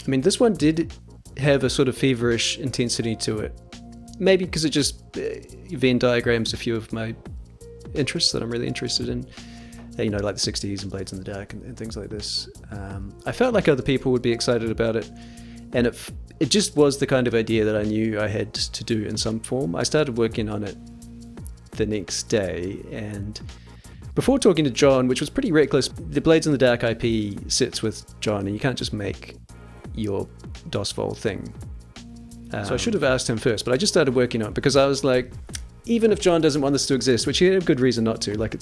I mean, this one did have a sort of feverish intensity to it. Maybe because it just Venn diagrams a few of my interests that I'm really interested in. You know, like the 60s and Blades in the Dark and things like this. I felt like other people would be excited about it. And it just was the kind of idea that I knew I had to do in some form. I started working on it the next day. And before talking to John, which was pretty reckless, the Blades in the Dark IP sits with John, and you can't just make your DOSVol thing. So I should have asked him first, but I just started working on it because I was like, even if John doesn't want this to exist, which he had a good reason not to, like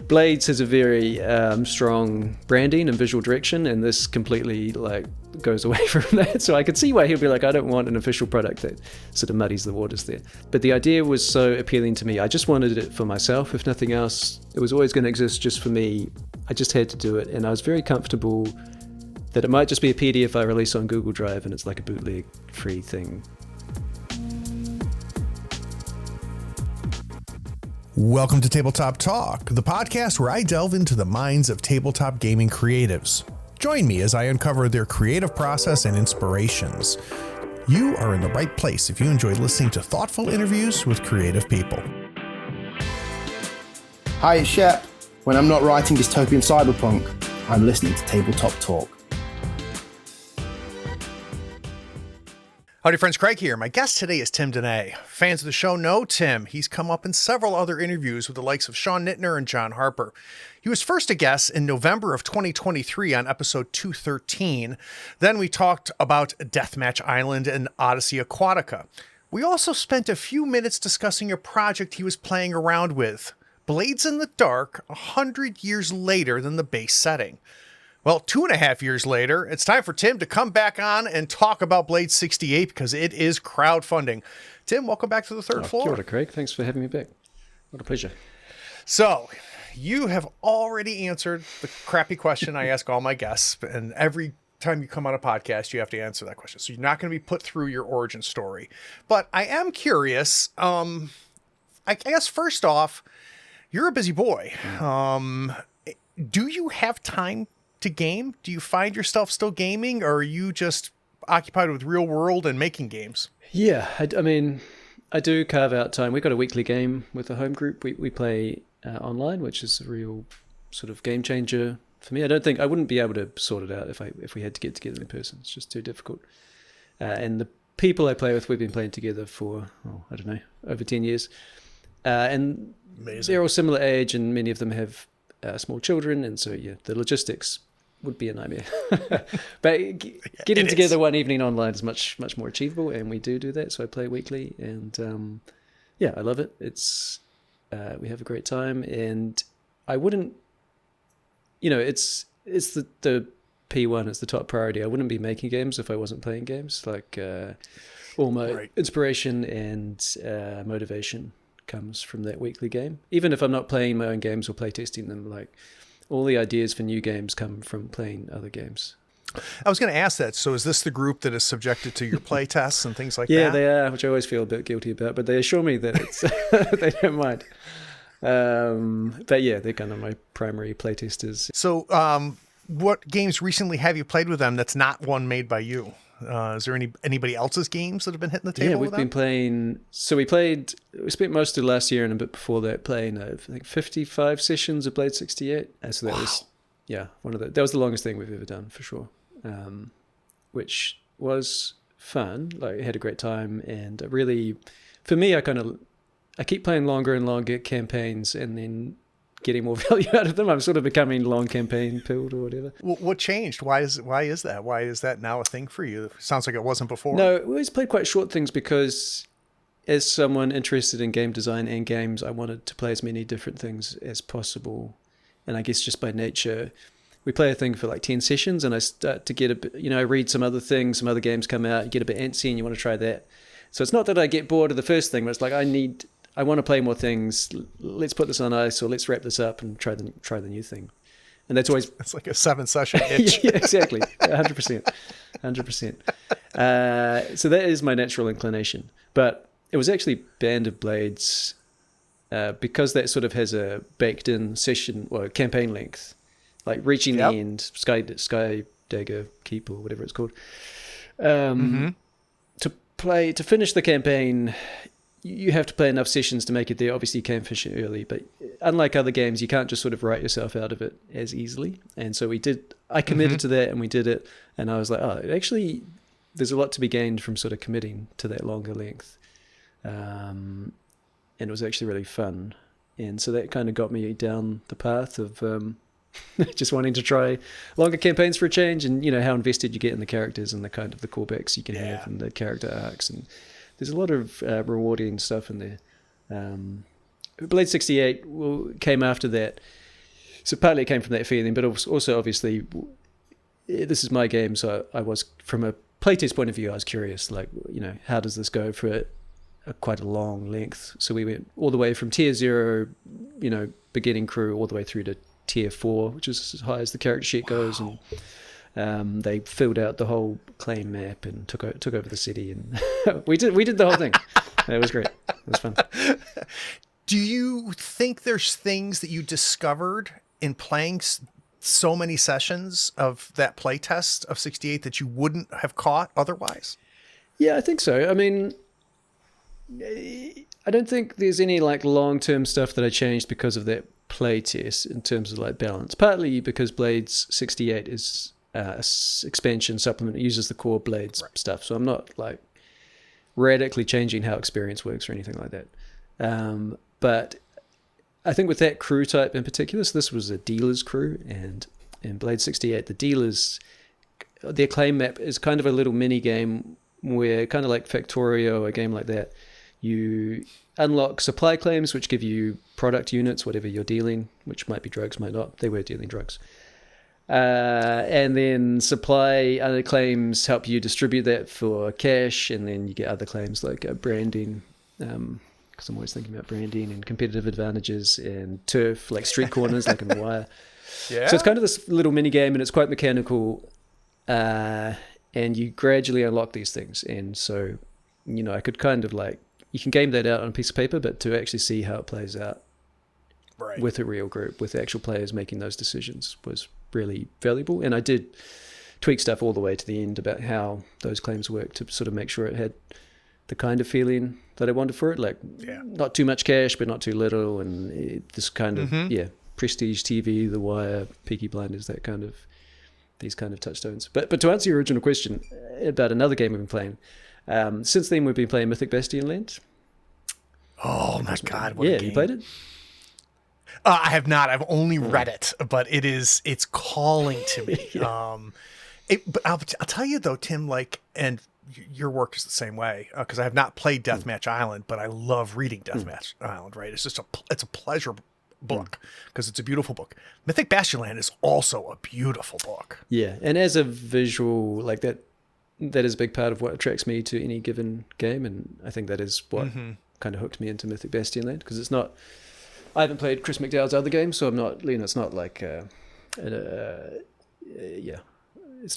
Blades has a very strong branding and visual direction, and this completely like goes away from that. So I could see why he'd be like, I don't want an official product that sort of muddies the waters there. But the idea was so appealing to me. I just wanted it for myself, if nothing else. It was always going to exist just for me. I just had to do it, and I was very comfortable that it might just be a PDF I release on Google Drive, and it's like a bootleg free thing. Welcome to Tabletop Talk, the podcast where I delve into the minds of tabletop gaming creatives. Join me as I uncover their creative process and inspirations. You are in the right place if you enjoy listening to thoughtful interviews with creative people. Hi, it's Shep. When I'm not writing dystopian cyberpunk, I'm listening to Tabletop Talk. Howdy friends, Craig here. My guest today is Tim Denee. Fans of the show know Tim. He's come up in several other interviews with the likes of Sean Nittner and John Harper. He was first a guest in November of 2023 on episode 213. Then we talked about Deathmatch Island and Odyssey Aquatica. We also spent a few minutes discussing a project he was playing around with, Blades in the Dark, 100 years later than the base setting. Well, 2.5 years later, it's time for Tim to come back on and talk about Blades 68 because it is crowdfunding. Tim, welcome back to the third floor. Kia ora, Craig. Thanks for having me back. What a pleasure. So, you have already answered the crappy question I ask all my guests, and every time you come on a podcast, you have to answer that question. So you're not going to be put through your origin story. But I am curious, I guess first off, you're a busy boy. Do you have time to game? Do you find yourself still gaming, or are you just occupied with real world and making games? Yeah, I mean, I do carve out time. We've got a weekly game with a home group. We play online, which is a real sort of game changer for me. I wouldn't be able to sort it out if we had to get together in person. It's just too difficult. And the people I play with, we've been playing together for, I don't know, over 10 years. And Amazing. They're all similar age, and many of them have small children, and so yeah, the logistics would be a nightmare. But getting together one evening online is much more achievable, and we do that. So I play weekly, and yeah, I love it. It's we have a great time, and I wouldn't, it's the P1, it's the top priority. I wouldn't be making games if I wasn't playing games. Like all my inspiration and motivation comes from that weekly game. Even if I'm not playing my own games or playtesting them, like all the ideas for new games come from playing other games. I was going to ask that. So is this the group that is subjected to your play tests and things like that? Yeah, they are, which I always feel a bit guilty about, but they assure me that it's they don't mind. But yeah, they're kind of my primary playtesters. So what games recently have you played with them that's not one made by you? Is there anybody else's games that have been hitting the table? Yeah, we've been playing. So we spent most of last year and a bit before that playing, I think 55 sessions of Blade 68. So that was, yeah, that was the longest thing we've ever done for sure. Which was fun. Like, I had a great time, and really, for me, I keep playing longer and longer campaigns, and then getting more value out of them. I'm sort of becoming long campaign pilled or whatever. What changed? Why is that? Why is that now a thing for you? Sounds like it wasn't before. No, we always played quite short things because as someone interested in game design and games, I wanted to play as many different things as possible. And I guess just by nature, we play a thing for like 10 sessions, and I start to get a bit, I read some other things, some other games come out, you get a bit antsy and you want to try that. So it's not that I get bored of the first thing, but it's like I want to play more things. Let's put this on ice, or let's wrap this up and try the new thing. And that's always... It's like a 7-session itch. Yeah, exactly. 100%. 100%. So that is my natural inclination. But it was actually Band of Blades, because that sort of has a baked-in session or campaign length, like reaching the end, sky Dagger Keep or whatever it's called. To finish the campaign, you have to play enough sessions to make it there. Obviously, you can finish it early, but unlike other games, you can't just sort of write yourself out of it as easily. And so I committed to that, and we did it. And I was like, oh, actually, there's a lot to be gained from sort of committing to that longer length. And it was actually really fun. And so that kind of got me down the path of just wanting to try longer campaigns for a change, and how invested you get in the characters and the kind of the callbacks you can have and the character arcs, and there's a lot of rewarding stuff in there. Blade 68 came after that, so partly it came from that feeling, but also obviously this is my game, so I was, from a playtest point of view, I was curious, like, how does this go for quite a long length? So we went all the way from tier 0, beginning crew, all the way through to tier 4, which is as high as the character sheet goes. Wow. And they filled out the whole claim map and took over the city, and we did the whole thing. It was great. It was fun. Do you think there's things that you discovered in playing so many sessions of that playtest of 68 that you wouldn't have caught otherwise? Yeah, I think so. I mean, I don't think there's any like long-term stuff that I changed because of that playtest in terms of like balance. Partly because Blades 68 is expansion supplement. It uses the core Blades stuff, so I'm not like radically changing how experience works or anything like that. But I think with that crew type in particular, so this was a dealer's crew, and in Blade 68, the dealers, their claim map is kind of a little mini game where, kind of like Factorio, a game like that, you unlock supply claims, which give you product units, whatever you're dealing, which might be drugs, might not. They were dealing drugs. And then supply other claims help you distribute that for cash, and then you get other claims like branding, because I'm always thinking about branding and competitive advantages, and turf, like street corners, like in The Wire. Yeah. So it's kind of this little mini game, and it's quite mechanical, and you gradually unlock these things. And so, I could kind of like, you can game that out on a piece of paper, but to actually see how it plays out with a real group, with actual players making those decisions, was really valuable. And I did tweak stuff all the way to the end about how those claims work to sort of make sure it had the kind of feeling that I wanted for it, like not too much cash but not too little, and this kind of prestige TV, The Wire, Peaky Blinders, that kind of, these kind of touchstones. But to answer your original question about another game we've been playing, since then we've been playing Mythic Bastion Land. Oh my God, what a game. You played it? I have not. I've only read it, but it's calling to me. But I'll tell you though, Tim, like, and your work is the same way, because I have not played Deathmatch Island, but I love reading Deathmatch Island, right? It's just it's a pleasure book, because it's a beautiful book. Mythic Bastion Land is also a beautiful book. Yeah. And as a visual, like that is a big part of what attracts me to any given game. And I think that is what kind of hooked me into Mythic Bastion Land, because it's not, I haven't played Chris McDowell's other games, so I'm not, it's not like, it's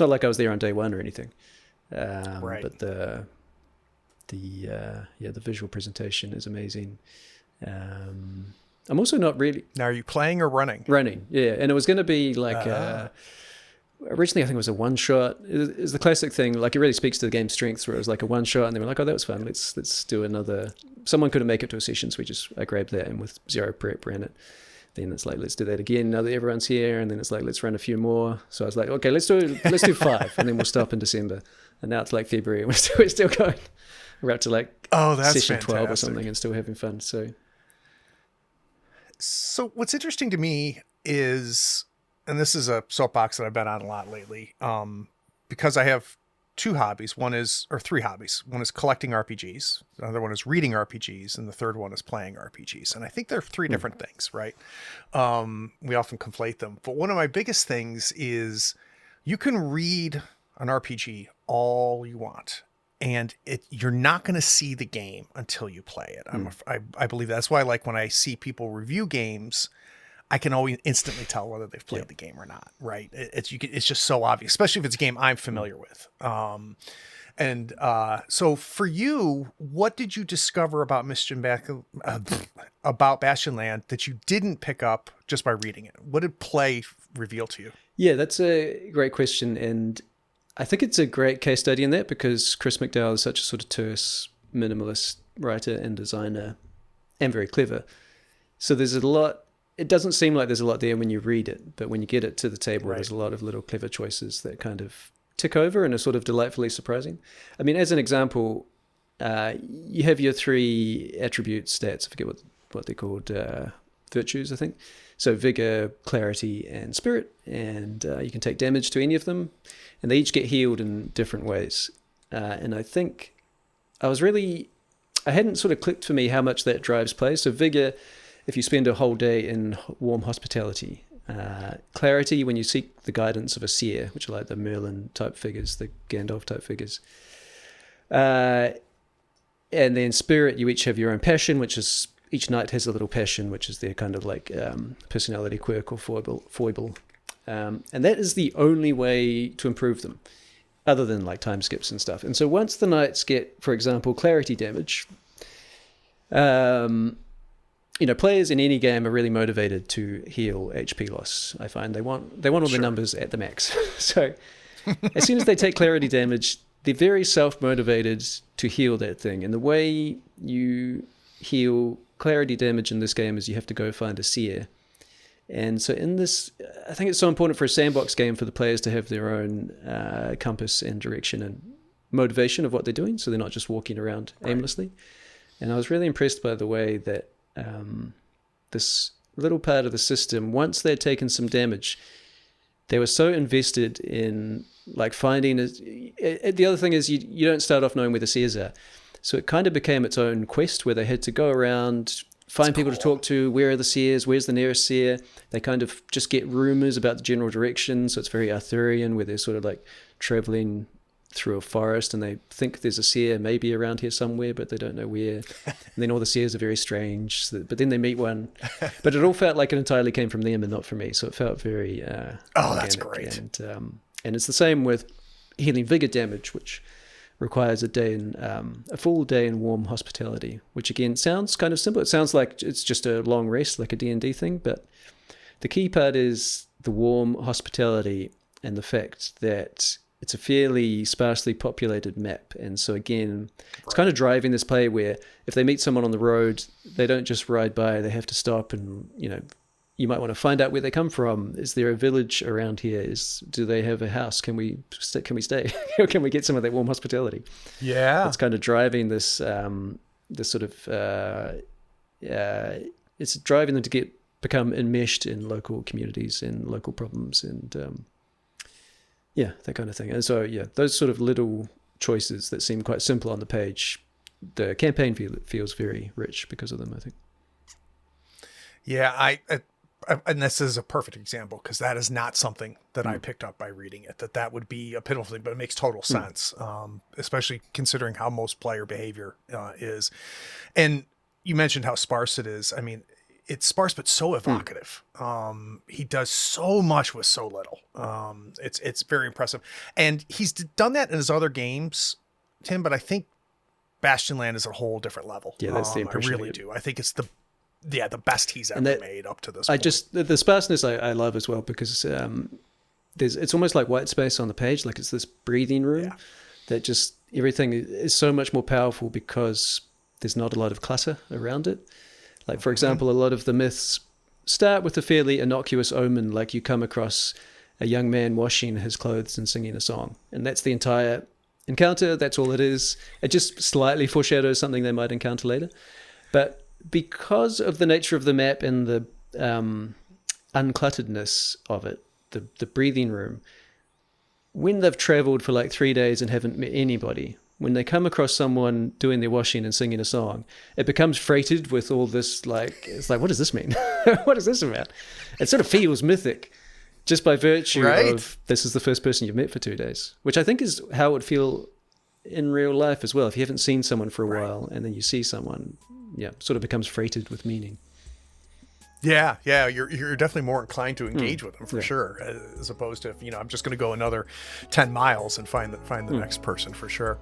not like I was there on day one or anything. But the visual presentation is amazing. I'm also not really... Now, are you playing or running? Running, yeah. And it was going to be like... originally, I think it was a one-shot. It's the classic thing, like it really speaks to the game's strengths, where it was like a one-shot, and they were like, oh, that was fun. Let's do another... Someone couldn't make it to a session, so I grabbed that, and with zero prep, ran it. Then it's like, let's do that again now that everyone's here. And then it's like, let's run a few more. So I was like, okay, let's do 5, and then we'll stop in December. And now it's like February, and we're still going. We're up to like session 12 or something, and still having fun. So what's interesting to me is, and this is a soapbox that I've been on a lot lately, because I have three hobbies. One is collecting RPGs. Another one is reading RPGs. And the third one is playing RPGs. And I think they're three different things, right? We often conflate them. But one of my biggest things is you can read an RPG all you want, and you're not going to see the game until you play it. I believe that's why, like, when I see people review games, I can always instantly tell whether they've played the game or not, right? It's just so obvious, especially if it's a game I'm familiar with. So for you, what did you discover about Bastion Land that you didn't pick up just by reading it? What did play reveal to you? Yeah, that's a great question. And I think it's a great case study in that because Chris McDowell is such a sort of terse, minimalist writer and designer and very clever. So there's a lot, it doesn't seem like there's a lot there when you read it, but when you get it to the table, there's a lot of little clever choices that kind of tick over and are sort of delightfully surprising. I mean, as an example, you have your 3 attribute stats. I forget what they're called, virtues, I think. So vigor, clarity, and spirit, and you can take damage to any of them, and they each get healed in different ways. And I think I hadn't sort of clicked for me how much that drives play. So vigor, if you spend a whole day in warm hospitality. Clarity, when you seek the guidance of a seer, which are like the Merlin type figures, the Gandalf type figures. And then spirit, you each have your own passion, which is each knight has a little passion, which is their kind of like personality quirk or foible. And that is the only way to improve them, other than like time skips and stuff. And so once the knights get, for example, clarity damage, players in any game are really motivated to heal HP loss. I find they want all the numbers at the max. So as soon as they take clarity damage, they're very self-motivated to heal that thing. And the way you heal clarity damage in this game is you have to go find a seer. And so in this, I think it's so important for a sandbox game for the players to have their own compass and direction and motivation of what they're doing, so they're not just walking around aimlessly. And I was really impressed by the way that this little part of the system, once they'd taken some damage, they were so invested in like finding the other thing is you don't start off knowing where the seers are. So it kind of became its own quest where they had to go around, find people to talk to, where are the seers, where's the nearest seer. They kind of just get rumors about the general direction. So it's very Arthurian, where they're sort of like traveling through a forest and they think there's a seer maybe around here somewhere, but they don't know where. And then all the seers are very strange, but then they meet one. But it all felt like it entirely came from them and not from me. So it felt very that's great. And it's the same with healing vigor damage, which requires a full day in warm hospitality, which again sounds kind of simple. It sounds like it's just a long rest, like a D&D thing, but the key part is the warm hospitality and the fact that it's a fairly sparsely populated map. And so again, it's kind of driving this play where if they meet someone on the road, they don't just ride by, they have to stop and, you might want to find out where they come from. Is there a village around here? Do they have a house? Can we stay? Or can we get some of that warm hospitality? Yeah. It's kind of driving this sort of, it's driving them to become enmeshed in local communities and local problems and, that kind of thing. And so, those sort of little choices that seem quite simple on the page, the campaign feels very rich because of them, I think. Yeah, and this is a perfect example because that is not something that I picked up by reading it, that would be a pitiful thing, but it makes total sense, especially considering how most player behavior is. And you mentioned how sparse it is. I mean, it's sparse, but so evocative. He does so much with so little. It's very impressive. And he's done that in his other games, Tim, but I think Bastion Land is a whole different level. Yeah, that's the impression. I really do. I think it's the best he's ever made up to this point. The sparseness I love as well because it's almost like white space on the page, like it's this breathing room that just everything is so much more powerful because there's not a lot of clutter around it. Like, for example, a lot of the myths start with a fairly innocuous omen, like you come across a young man washing his clothes and singing a song. And that's the entire encounter. That's all it is. It just slightly foreshadows something they might encounter later. But because of the nature of the map and the unclutteredness of it, the breathing room, when they've traveled for like 3 days and haven't met anybody, when they come across someone doing their washing and singing a song, it becomes freighted with all this, it's like, what does this mean? What is this about? It sort of feels mythic just by virtue of this is the first person you've met for 2 days, which I think is how it would feel in real life as well. If you haven't seen someone for a while and then you see someone, sort of becomes freighted with meaning. Yeah, you're definitely more inclined to engage with them for sure, as opposed to I'm just going to go another 10 miles and find the next person for sure.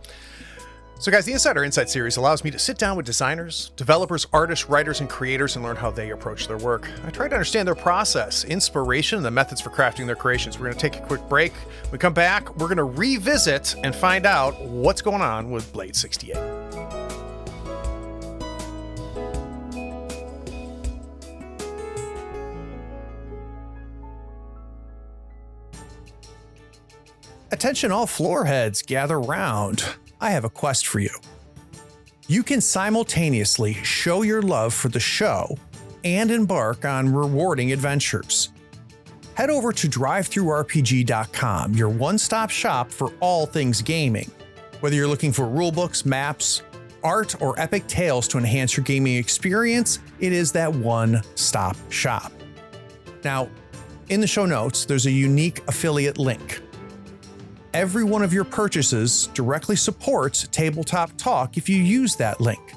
So guys, the Insider Insight series allows me to sit down with designers, developers, artists, writers, and creators and learn how they approach their work. I try to understand their process, inspiration, and the methods for crafting their creations. We're going to take a quick break. When we come back, we're going to revisit and find out what's going on with Blade 68. Attention all floor heads, gather round. I have a quest for you. You can simultaneously show your love for the show and embark on rewarding adventures. Head over to drivethrurpg.com, your one-stop shop for all things gaming. Whether you're looking for rulebooks, maps, art, or epic tales to enhance your gaming experience, it is that one-stop shop. Now, in the show notes, there's a unique affiliate link. Every one of your purchases directly supports Tabletop Talk if you use that link.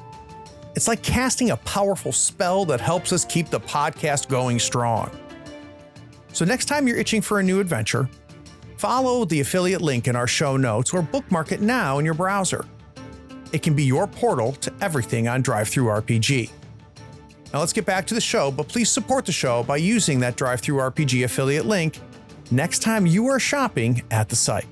It's like casting a powerful spell that helps us keep the podcast going strong. So next time you're itching for a new adventure, follow the affiliate link in our show notes or bookmark it now in your browser. It can be your portal to everything on DriveThruRPG. Now let's get back to the show, but please support the show by using that DriveThruRPG affiliate link next time you are shopping at the site.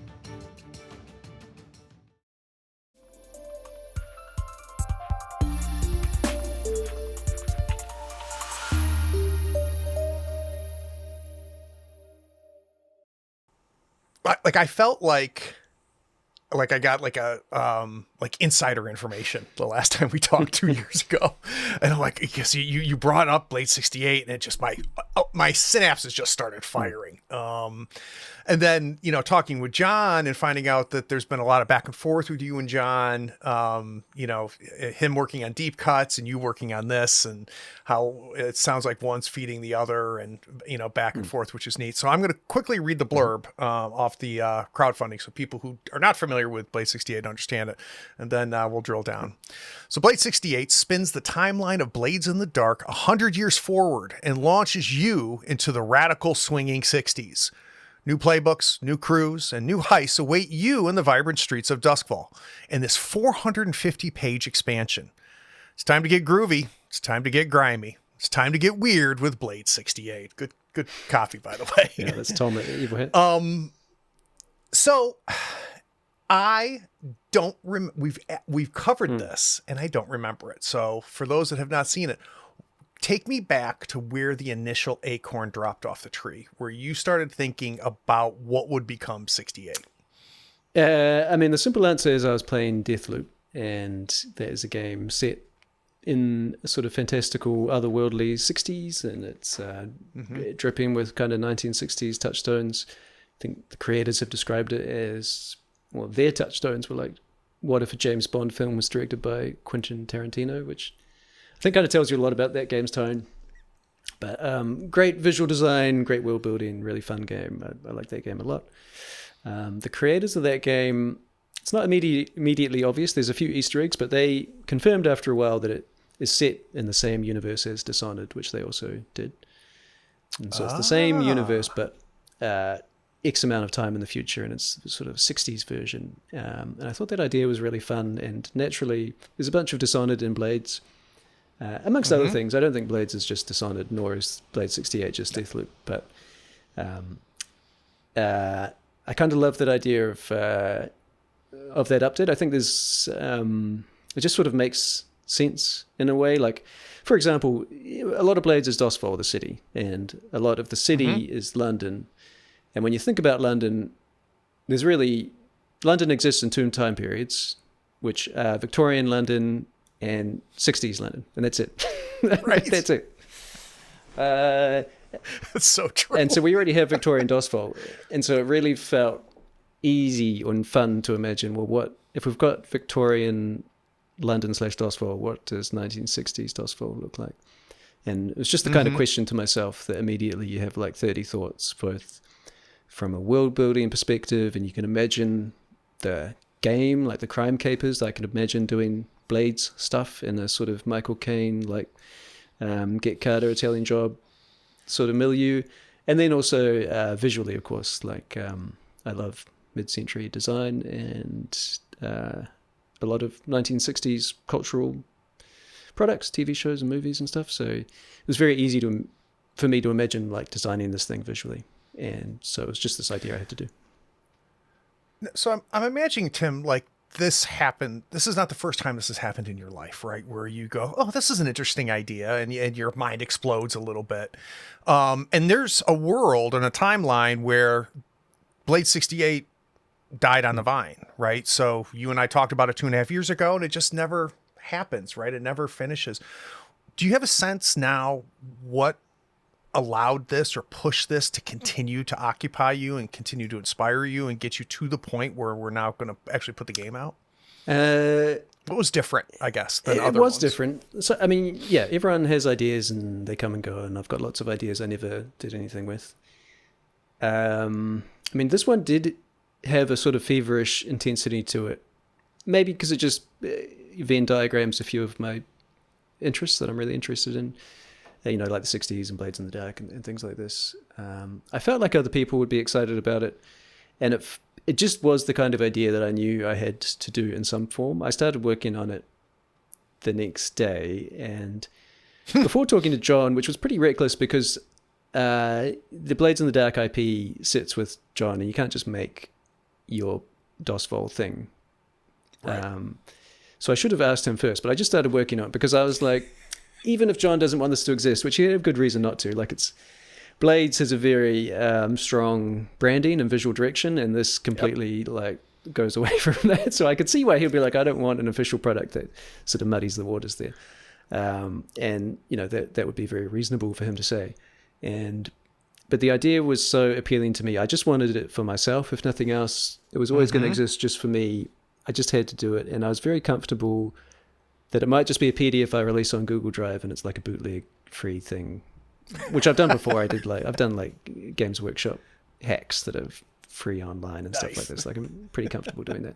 Like I felt like I got like a like insider information the last time we talked 2 years ago, and I'm like, because you brought up Blade 68, and it just my synapses just started firing. And then, you know, talking with John and finding out that there's been a lot of back and forth with you and John, you know, him working on deep cuts and you working on this, and how it sounds like one's feeding the other, and, you know, back and forth, which is neat. So I'm going to quickly read the blurb off the crowdfunding so people who are not familiar with Blade 68 understand it, and then we'll drill down. So Blade 68 spins the timeline of Blades in the Dark 100 years forward and launches you into the radical swinging 60s. New playbooks, new crews, and new heists await you in the vibrant streets of Duskfall in this 450-page expansion. It's time to get groovy. It's time to get grimy. It's time to get weird with Blade 68. Good coffee, by the way. Yeah, that's Tom at Evil Hit. So I don't we've covered this, and I don't remember it. So for those that have not seen it, take me back to where the initial acorn dropped off the tree, where you started thinking about what would become 68. I mean, the simple answer is I was playing Deathloop, and there's a game set in a sort of fantastical, otherworldly 60s, and it's dripping with kind of 1960s touchstones. I think the creators have described it as, well, their touchstones were like, what if a James Bond film was directed by Quentin Tarantino, which I think kind of tells you a lot about that game's tone. But great visual design, great world building, really fun game. I like that game a lot. The creators of that game, it's not immediately obvious. There's a few Easter eggs, but they confirmed after a while that it is set in the same universe as Dishonored, which they also did. And so it's the same universe, but X amount of time in the future, and it's sort of a 60s version. And I thought that idea was really fun, and naturally, there's a bunch of Dishonored in Blades. Amongst other things. I don't think Blades is just Dishonored, nor is Blade 68 just Deathloop, but I kind of love that idea of that update. I think there's it just sort of makes sense in a way. Like, for example, a lot of Blades is Dosfall, the city, and a lot of the city is London. And when you think about London, London exists in two time periods, which are Victorian London and 60s London, and that's it. Right. That's it. That's so true. And so we already have Victorian Dosfall, and so it really felt easy and fun to imagine, well, what if we've got Victorian London / Dosfall, what does 1960s Dosfall look like? And it was just the kind of question to myself that immediately you have like 30 thoughts, both from a world building perspective, and you can imagine the game, like the Crime Capers. I can imagine doing Blades stuff in a sort of Michael Caine, like Get Carter, Italian Job sort of milieu. And then also visually, of course, like I love mid-century design, and a lot of 1960s cultural products, TV shows and movies and stuff. So it was very easy for me to imagine like designing this thing visually. And so it was just this idea I had to do. So I'm imagining, Tim, like this happened. This is not the first time this has happened in your life, right? Where you go, oh, this is an interesting idea. And your mind explodes a little bit. And there's a world and a timeline where Blade 68 died on the vine, right? So you and I talked about it 2.5 years ago, and it just never happens, right? It never finishes. Do you have a sense now what allowed this or pushed this to continue to occupy you and continue to inspire you and get you to the point where we're now going to actually put the game out? What was different, I guess, than other ones? It was different. So, I mean, yeah, everyone has ideas and they come and go, and I've got lots of ideas I never did anything with. I mean, this one did have a sort of feverish intensity to it. Maybe because it just Venn diagrams a few of my interests that I'm really interested in. You know, like the 60s and Blades in the Dark and things like this. I felt like other people would be excited about it. And it just was the kind of idea that I knew I had to do in some form. I started working on it the next day. And before talking to John, which was pretty reckless because the Blades in the Dark IP sits with John, and you can't just make your DOS-Vol thing. Right. So I should have asked him first, but I just started working on it because I was like, even if John doesn't want this to exist, which he had a good reason not to, like Blades has a very strong branding and visual direction, and this completely like goes away from that. So I could see why he'd be like, I don't want an official product that sort of muddies the waters there. And you know, that would be very reasonable for him to say. But the idea was so appealing to me. I just wanted it for myself, if nothing else. It was always going to exist just for me. I just had to do it, and I was very comfortable that it might just be a PDF I release on Google Drive, and it's like a bootleg free thing, which I've done before. I've done like Games Workshop hacks that are free online and stuff like this. Like I'm pretty comfortable doing that.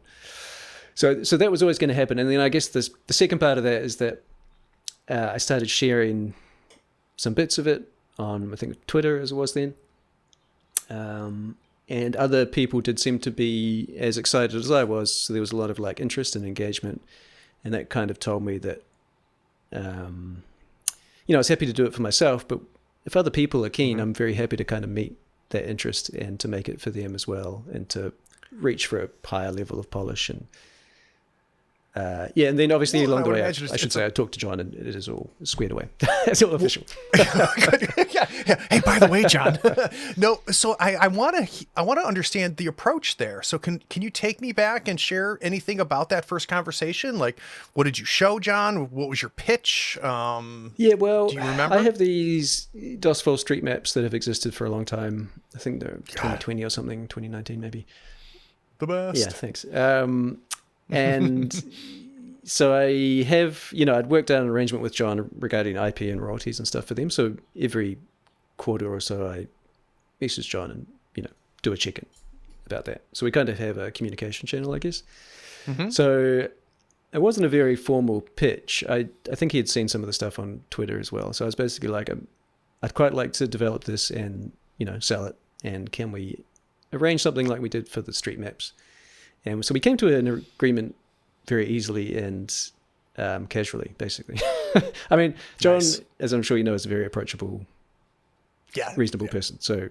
So that was always going to happen. And then I guess the second part of that is that I started sharing some bits of it on, I think, Twitter as it was then. And other people did seem to be as excited as I was. So there was a lot of like interest and engagement. And that kind of told me that, you know, I was happy to do it for myself, but if other people are keen, I'm very happy to kind of meet that interest and to make it for them as well, and to reach for a higher level of polish. And and then obviously along the way, I should say I talked to John, and it is all squared away. It's all official. yeah. Hey, by the way, John. No, so I want to understand the approach there. So can you take me back and share anything about that first conversation? Like, what did you show John? What was your pitch? Yeah, well, do you remember? I have these DOS-Vol street maps that have existed for a long time. I think they're 2020 or something, 2019 maybe. The best. Yeah, thanks. And so I have, you know, I'd worked out an arrangement with John regarding IP and royalties and stuff for them. So every quarter or so I message John and, you know, do a check-in about that. So we kind of have a communication channel, I guess. So it wasn't a very formal pitch. I think he had seen some of the stuff on Twitter as well. So I was basically like, I'd quite like to develop this and, you know, sell it. And can we arrange something like we did for the street maps? And so we came to an agreement very easily and casually, basically. I mean, John, as I'm sure you know, is a very approachable, reasonable person. So,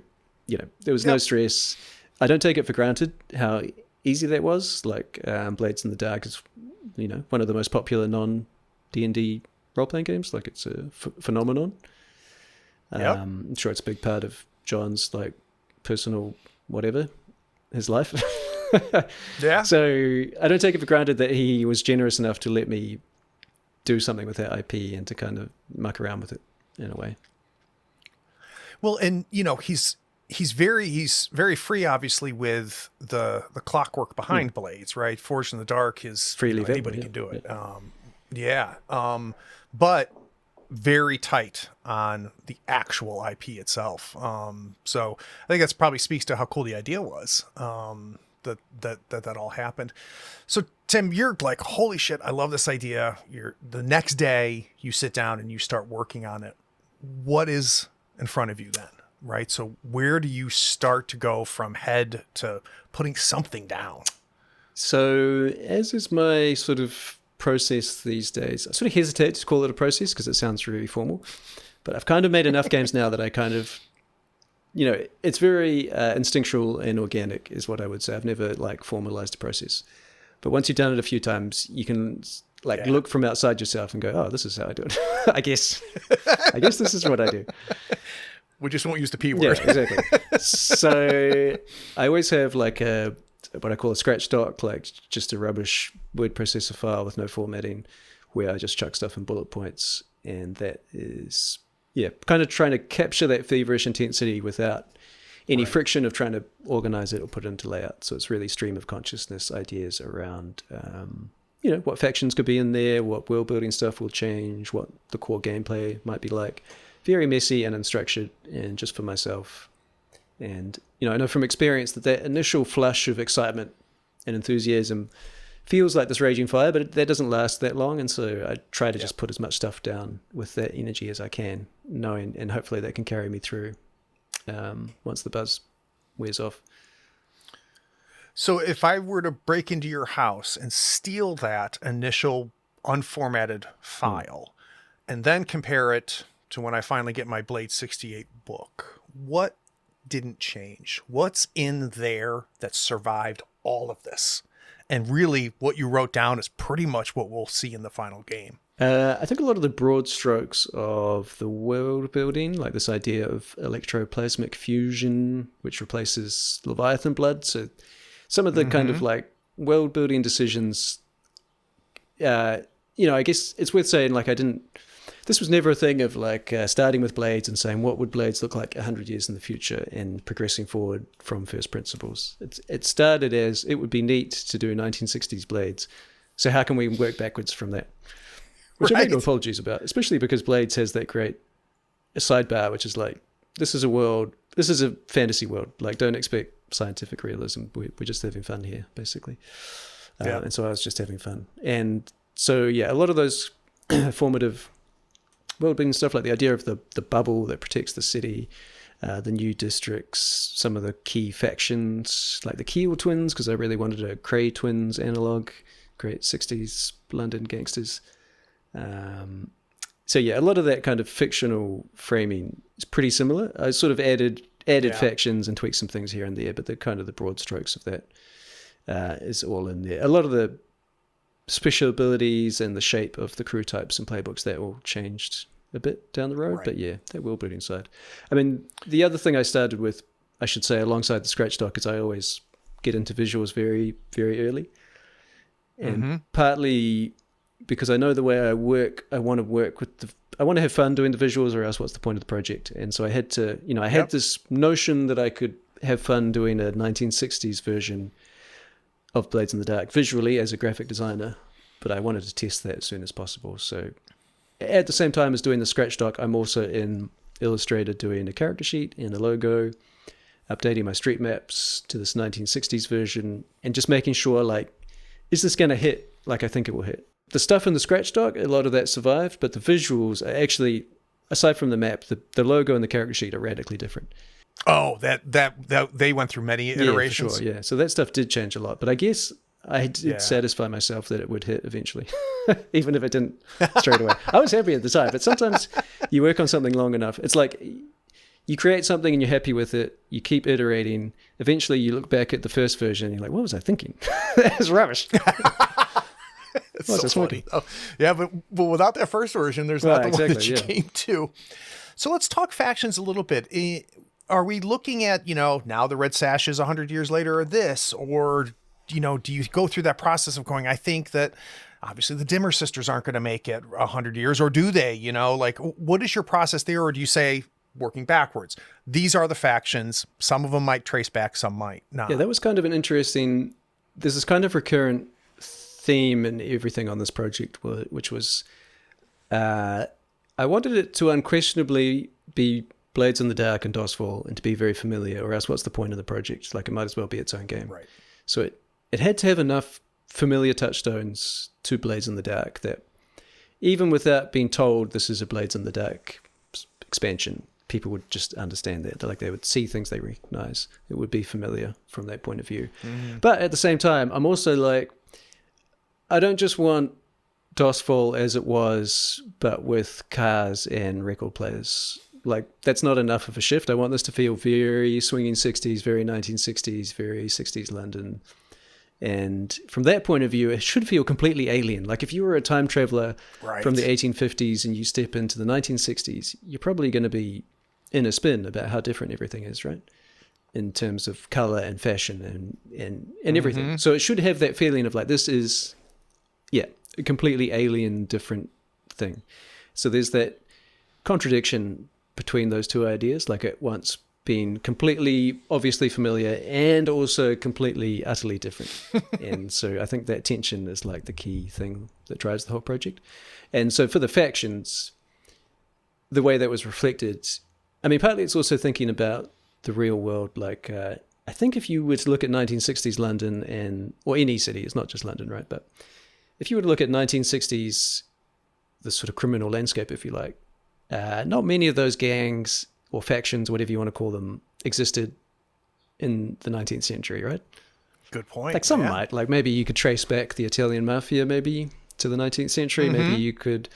you know, there was no stress. I don't take it for granted how easy that was. Like Blades in the Dark is, you know, one of the most popular non-D&D role-playing games. Like it's a phenomenon. I'm sure it's a big part of John's like personal whatever, his life. Yeah. So I don't take it for granted that he was generous enough to let me do something with that IP and to kind of muck around with it in a way. Well, and you know, he's very free, obviously, with the clockwork behind Blades, right? Forged in the Dark is freely anybody can do it. But very tight on the actual IP itself. So I think that's probably speaks to how cool the idea was. That all happened. So Tim, you're like, holy shit, I love this idea. The next day you sit down and you start working on it. What is in front of you then? Right. So where do you start to go from head to putting something down? So, as is my sort of process these days, I sort of hesitate to call it a process because it sounds really formal. But I've kind of made enough games now that I kind of, it's very instinctual and organic is what I would say. I've never like formalized a process. But once you've done it a few times, you can look from outside yourself and go, oh, this is how I do it. I guess this is what I do. We just won't use the P word. Yeah, exactly. So I always have like what I call a scratch doc, like just a rubbish word processor file with no formatting, where I just chuck stuff in bullet points. And that is, kind of trying to capture that feverish intensity without any friction of trying to organize it or put it into layout. So it's really stream of consciousness ideas around, what factions could be in there, what world building stuff will change, what the core gameplay might be like. Very messy and unstructured, and just for myself. And, I know from experience that initial flush of excitement and enthusiasm feels like this raging fire, but that doesn't last that long. And so I try to just put as much stuff down with that energy as I can, knowing, and hopefully that can carry me through once the buzz wears off. So if I were to break into your house and steal that initial unformatted file and then compare it to when I finally get my Blade 68 book, what didn't change? What's in there that survived all of this? And really what you wrote down is pretty much what we'll see in the final game. I think a lot of the broad strokes of the world building, like this idea of electroplasmic fusion, which replaces Leviathan blood. So some of the kind of like world building decisions, I guess it's worth saying, like, this was never a thing of like starting with blades and saying what would blades look like 100 years in the future and progressing forward from first principles. It started as it would be neat to do 1960s blades. So how can we work backwards from that? Which I make no apologies about, especially because Blades has that great sidebar, which is like, this is a fantasy world. Like, don't expect scientific realism. We're just having fun here, basically. And so I was just having fun. And so, a lot of those formative world-building stuff, like the idea of the bubble that protects the city, the new districts, some of the key factions, like the Keel twins, because I really wanted a Cray twins analog, great 60s London gangsters. A lot of that kind of fictional framing is pretty similar. I sort of added factions and tweaked some things here and there, but the kind of the broad strokes of that is all in there. A lot of the special abilities and the shape of the crew types and playbooks, that all changed a bit down the road. But that world building side. I mean, the other thing I started with, I should say, alongside the scratch doc, is I always get into visuals very, very early. And partly because I know the way I work, I want to have fun doing the visuals, or else what's the point of the project? And so I had to, I had this notion that I could have fun doing a 1960s version of Blades in the Dark visually as a graphic designer, but I wanted to test that as soon as possible. So at the same time as doing the scratch doc, I'm also in Illustrator doing a character sheet and a logo, updating my street maps to this 1960s version, and just making sure, like, is this going to hit like I think it will hit? The stuff in the scratch doc, a lot of that survived, but the visuals are actually, aside from the map, the logo and the character sheet are radically different. Oh, that they went through many iterations. Yeah, for sure, So that stuff did change a lot, but I guess I did satisfy myself that it would hit eventually, even if it didn't straight away. I was happy at the time, but sometimes you work on something long enough. It's like you create something and you're happy with it. You keep iterating. Eventually, you look back at the first version and you're like, what was I thinking? That was rubbish. It's so funny. Oh, yeah, but without that first version, there's not the one that you came to. So let's talk factions a little bit. Are we looking at, now the Red Sash is 100 years later or this, or, do you go through that process of going, I think that obviously the Dimmer sisters aren't going to make it 100 years, or do they, like, what is your process there? Or do you say, working backwards, these are the factions, some of them might trace back, some might not? Yeah, that was kind of there's this kind of recurrent theme in everything on this project, which was I wanted it to unquestionably be Blades in the Dark and DOSfall, and to be very familiar, or else what's the point of the project? Like, it might as well be its own game. Right. So it had to have enough familiar touchstones to Blades in the Dark that even without being told this is a Blades in the Dark expansion, people would just understand that. Like they would see things they recognize. It would be familiar from that point of view. But at the same time, I'm also like, I don't just want DOSFall as it was, but with cars and record players. Like, that's not enough of a shift. I want this to feel very swinging 60s, very 1960s, very 60s London. And from that point of view, it should feel completely alien. Like if you were a time traveler from the 1850s and you step into the 1960s, you're probably going to be in a spin about how different everything is, right? In terms of color and fashion and everything. So it should have that feeling of like, this is, a completely alien, different thing. So there's that contradiction between those two ideas, like at once being completely obviously familiar and also completely utterly different. And so I think that tension is like the key thing that drives the whole project. And so for the factions, the way that was reflected, I mean, partly it's also thinking about the real world. Like I think if you were to look at 1960s London or any city, it's not just London, right? But if you were to look at 1960s, the sort of criminal landscape, if you like, not many of those gangs or factions, whatever you want to call them, existed in the 19th century, right? Good point. Like some might. Like maybe you could trace back the Italian mafia maybe to the 19th century. Maybe you could,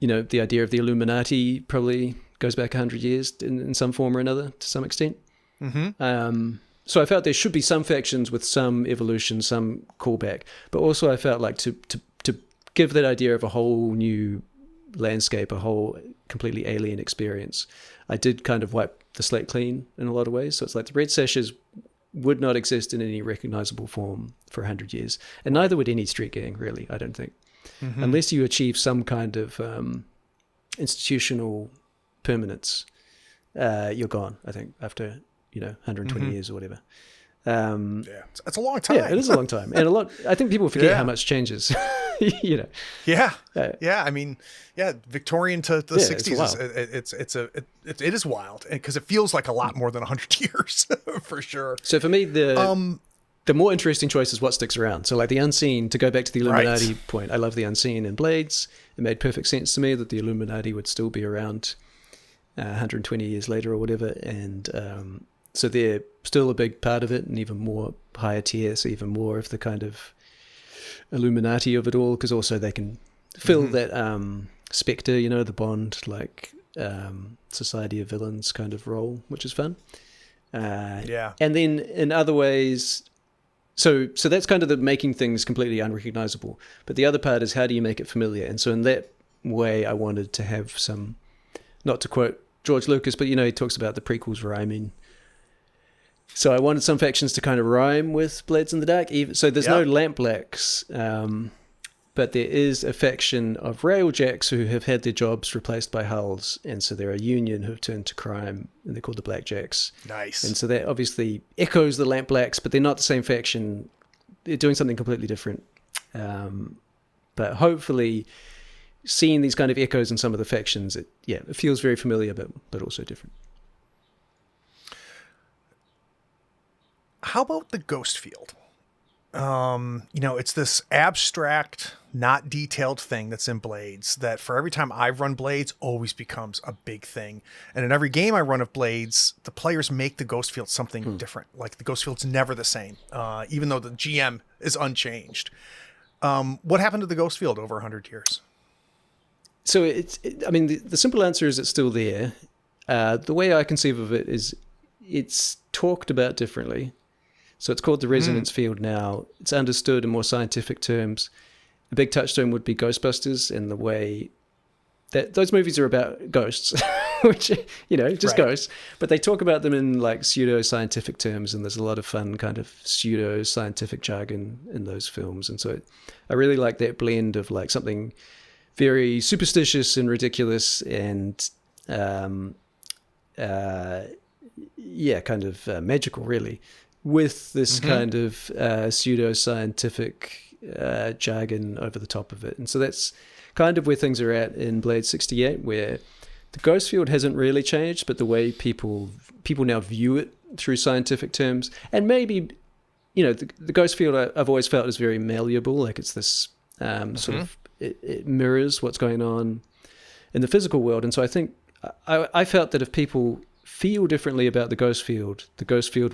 the idea of the Illuminati probably goes back 100 years in some form or another to some extent. So I felt there should be some factions with some evolution, some callback. But also I felt like to give that idea of a whole new landscape, a whole completely alien experience, I did kind of wipe the slate clean in a lot of ways. So it's like the Red Sashes would not exist in any recognizable form for 100 years. And neither would any street gang, really, I don't think. Unless you achieve some kind of institutional permanence, you're gone, I think, after 120 years or whatever. It's a long time. Yeah, it is a long time, and I think people forget how much changes. I mean, Victorian to the 60s it is wild because it feels like a lot more than 100 years for sure. So for me, the more interesting choice is what sticks around. So like the Unseen, to go back to the Illuminati point, I love the Unseen in Blades. It made perfect sense to me that the Illuminati would still be around 120 years later or whatever. And so they're still a big part of it, and even more higher tier, so even more of the kind of Illuminati of it all, because also they can fill that spectre, the Bond, like Society of Villains kind of role, which is fun. And then in other ways, so that's kind of the making things completely unrecognizable. But the other part is how do you make it familiar? And so in that way, I wanted to have some, not to quote George Lucas, but he talks about the prequels rhyming. So I wanted some factions to kind of rhyme with Blades in the Dark. So there's no Lampblacks, but there is a faction of Railjacks who have had their jobs replaced by hulls, and so they're a union who've turned to crime, and they're called the Blackjacks. Nice. And so that obviously echoes the Lampblacks, but they're not the same faction. They're doing something completely different. But hopefully, seeing these kind of echoes in some of the factions, it feels very familiar, but also different. How about the ghost field? It's this abstract, not detailed thing that's in Blades that for every time I've run Blades always becomes a big thing. And in every game I run of Blades, the players make the ghost field something different. Like the ghost field's never the same, even though the GM is unchanged. What happened to the ghost field over 100 years? So the simple answer is it's still there. The way I conceive of it is it's talked about differently. So it's called the resonance field now. It's understood in more scientific terms. A big touchstone would be Ghostbusters, and the way that those movies are about ghosts, which, ghosts, but they talk about them in like pseudo-scientific terms, and there's a lot of fun kind of pseudo-scientific jargon in those films. And so I really like that blend of like something very superstitious and ridiculous and, kind of magical, really, with this kind of pseudo-scientific jargon over the top of it. And so that's kind of where things are at in Blade 68, where the ghost field hasn't really changed, but the way people now view it through scientific terms. And maybe, the ghost field I've always felt is very malleable, like it's this sort of, it mirrors what's going on in the physical world. And so I think I felt that if people feel differently about the ghost field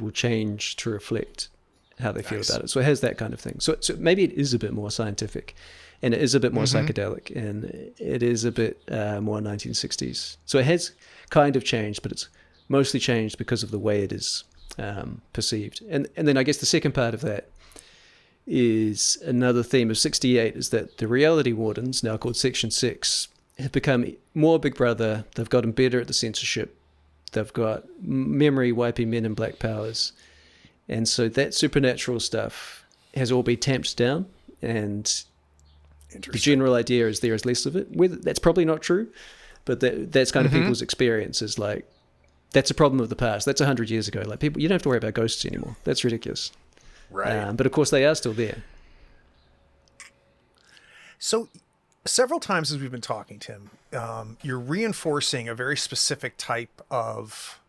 will change to reflect how they feel about it. So it has that kind of thing. So maybe it is a bit more scientific, and it is a bit more psychedelic, and it is a bit more 1960s. So it has kind of changed, but it's mostly changed because of the way it is perceived. And then I guess the second part of that is another theme of 68 is that the reality wardens, now called Section 6, have become more Big Brother. They've gotten better at the censorship. They've got memory wiping men in black powers. And so that supernatural stuff has all been tamped down, and the general idea is there is less of it. That's probably not true, but that's kind of people's experience is like, that's a problem of the past. That's 100 years ago. Like people, you don't have to worry about ghosts anymore. That's ridiculous. Right. But of course they are still there. So several times as we've been talking, Tim, you're reinforcing a very specific type of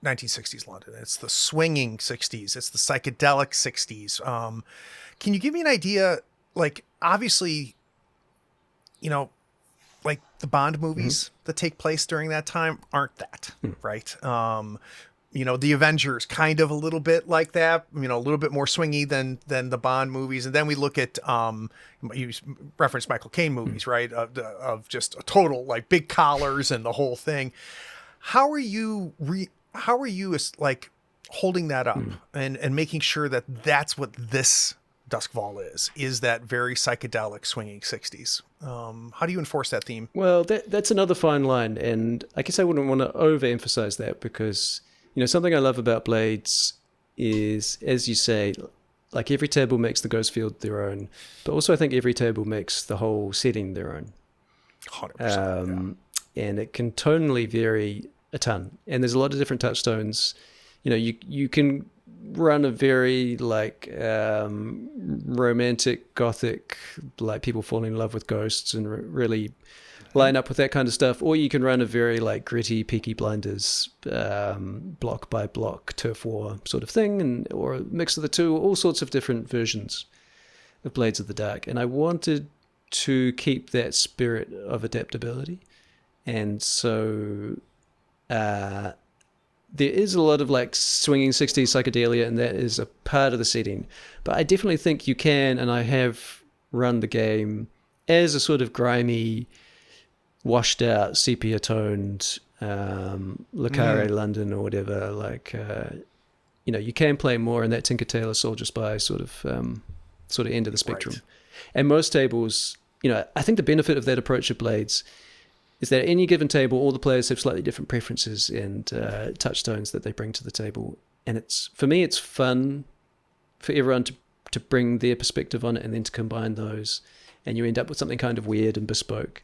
1960s London. It's the swinging 60s. It's the psychedelic 60s. Can you give me an idea? Like, obviously, you know, like the Bond movies that take place during that time aren't that, right? You know, the Avengers kind of a little bit like that, you know, a little bit more swingy than the Bond movies. And then we look at, you referenced Michael Caine movies, right? Of just a total, like big collars and the whole thing. How are you like holding that up and making sure that that's what this Duskfall is that very psychedelic swinging 60s? How do you enforce that theme? Well, that's another fine line. And I guess I wouldn't want to overemphasize that because, you know, something I love about Blades is, as you say, like every table makes the ghost field their own, but also I think every table makes the whole setting their own. 100%. And it can tonally vary a ton. And there's a lot of different touchstones. You know, you can run a very like romantic gothic, like people falling in love with ghosts and really line up with that kind of stuff, or you can run a very like gritty Peaky Blinders block by block turf war sort of thing, or a mix of the two, all sorts of different versions of Blades of the Dark. And I wanted to keep that spirit of adaptability, and so there is a lot of like swinging 60s psychedelia, and that is a part of the setting. But I definitely think you can, and I have run the game as a sort of grimy, washed out, sepia toned Le Carré London or whatever. Like, you know, you can play more in that Tinker Tailor Soldier Spy sort of end of the spectrum. Right. And most tables, you know, I think the benefit of that approach of Blades is that at any given table, all the players have slightly different preferences and touchstones that they bring to the table. And for me, it's fun for everyone to bring their perspective on it and then to combine those. And you end up with something kind of weird and bespoke,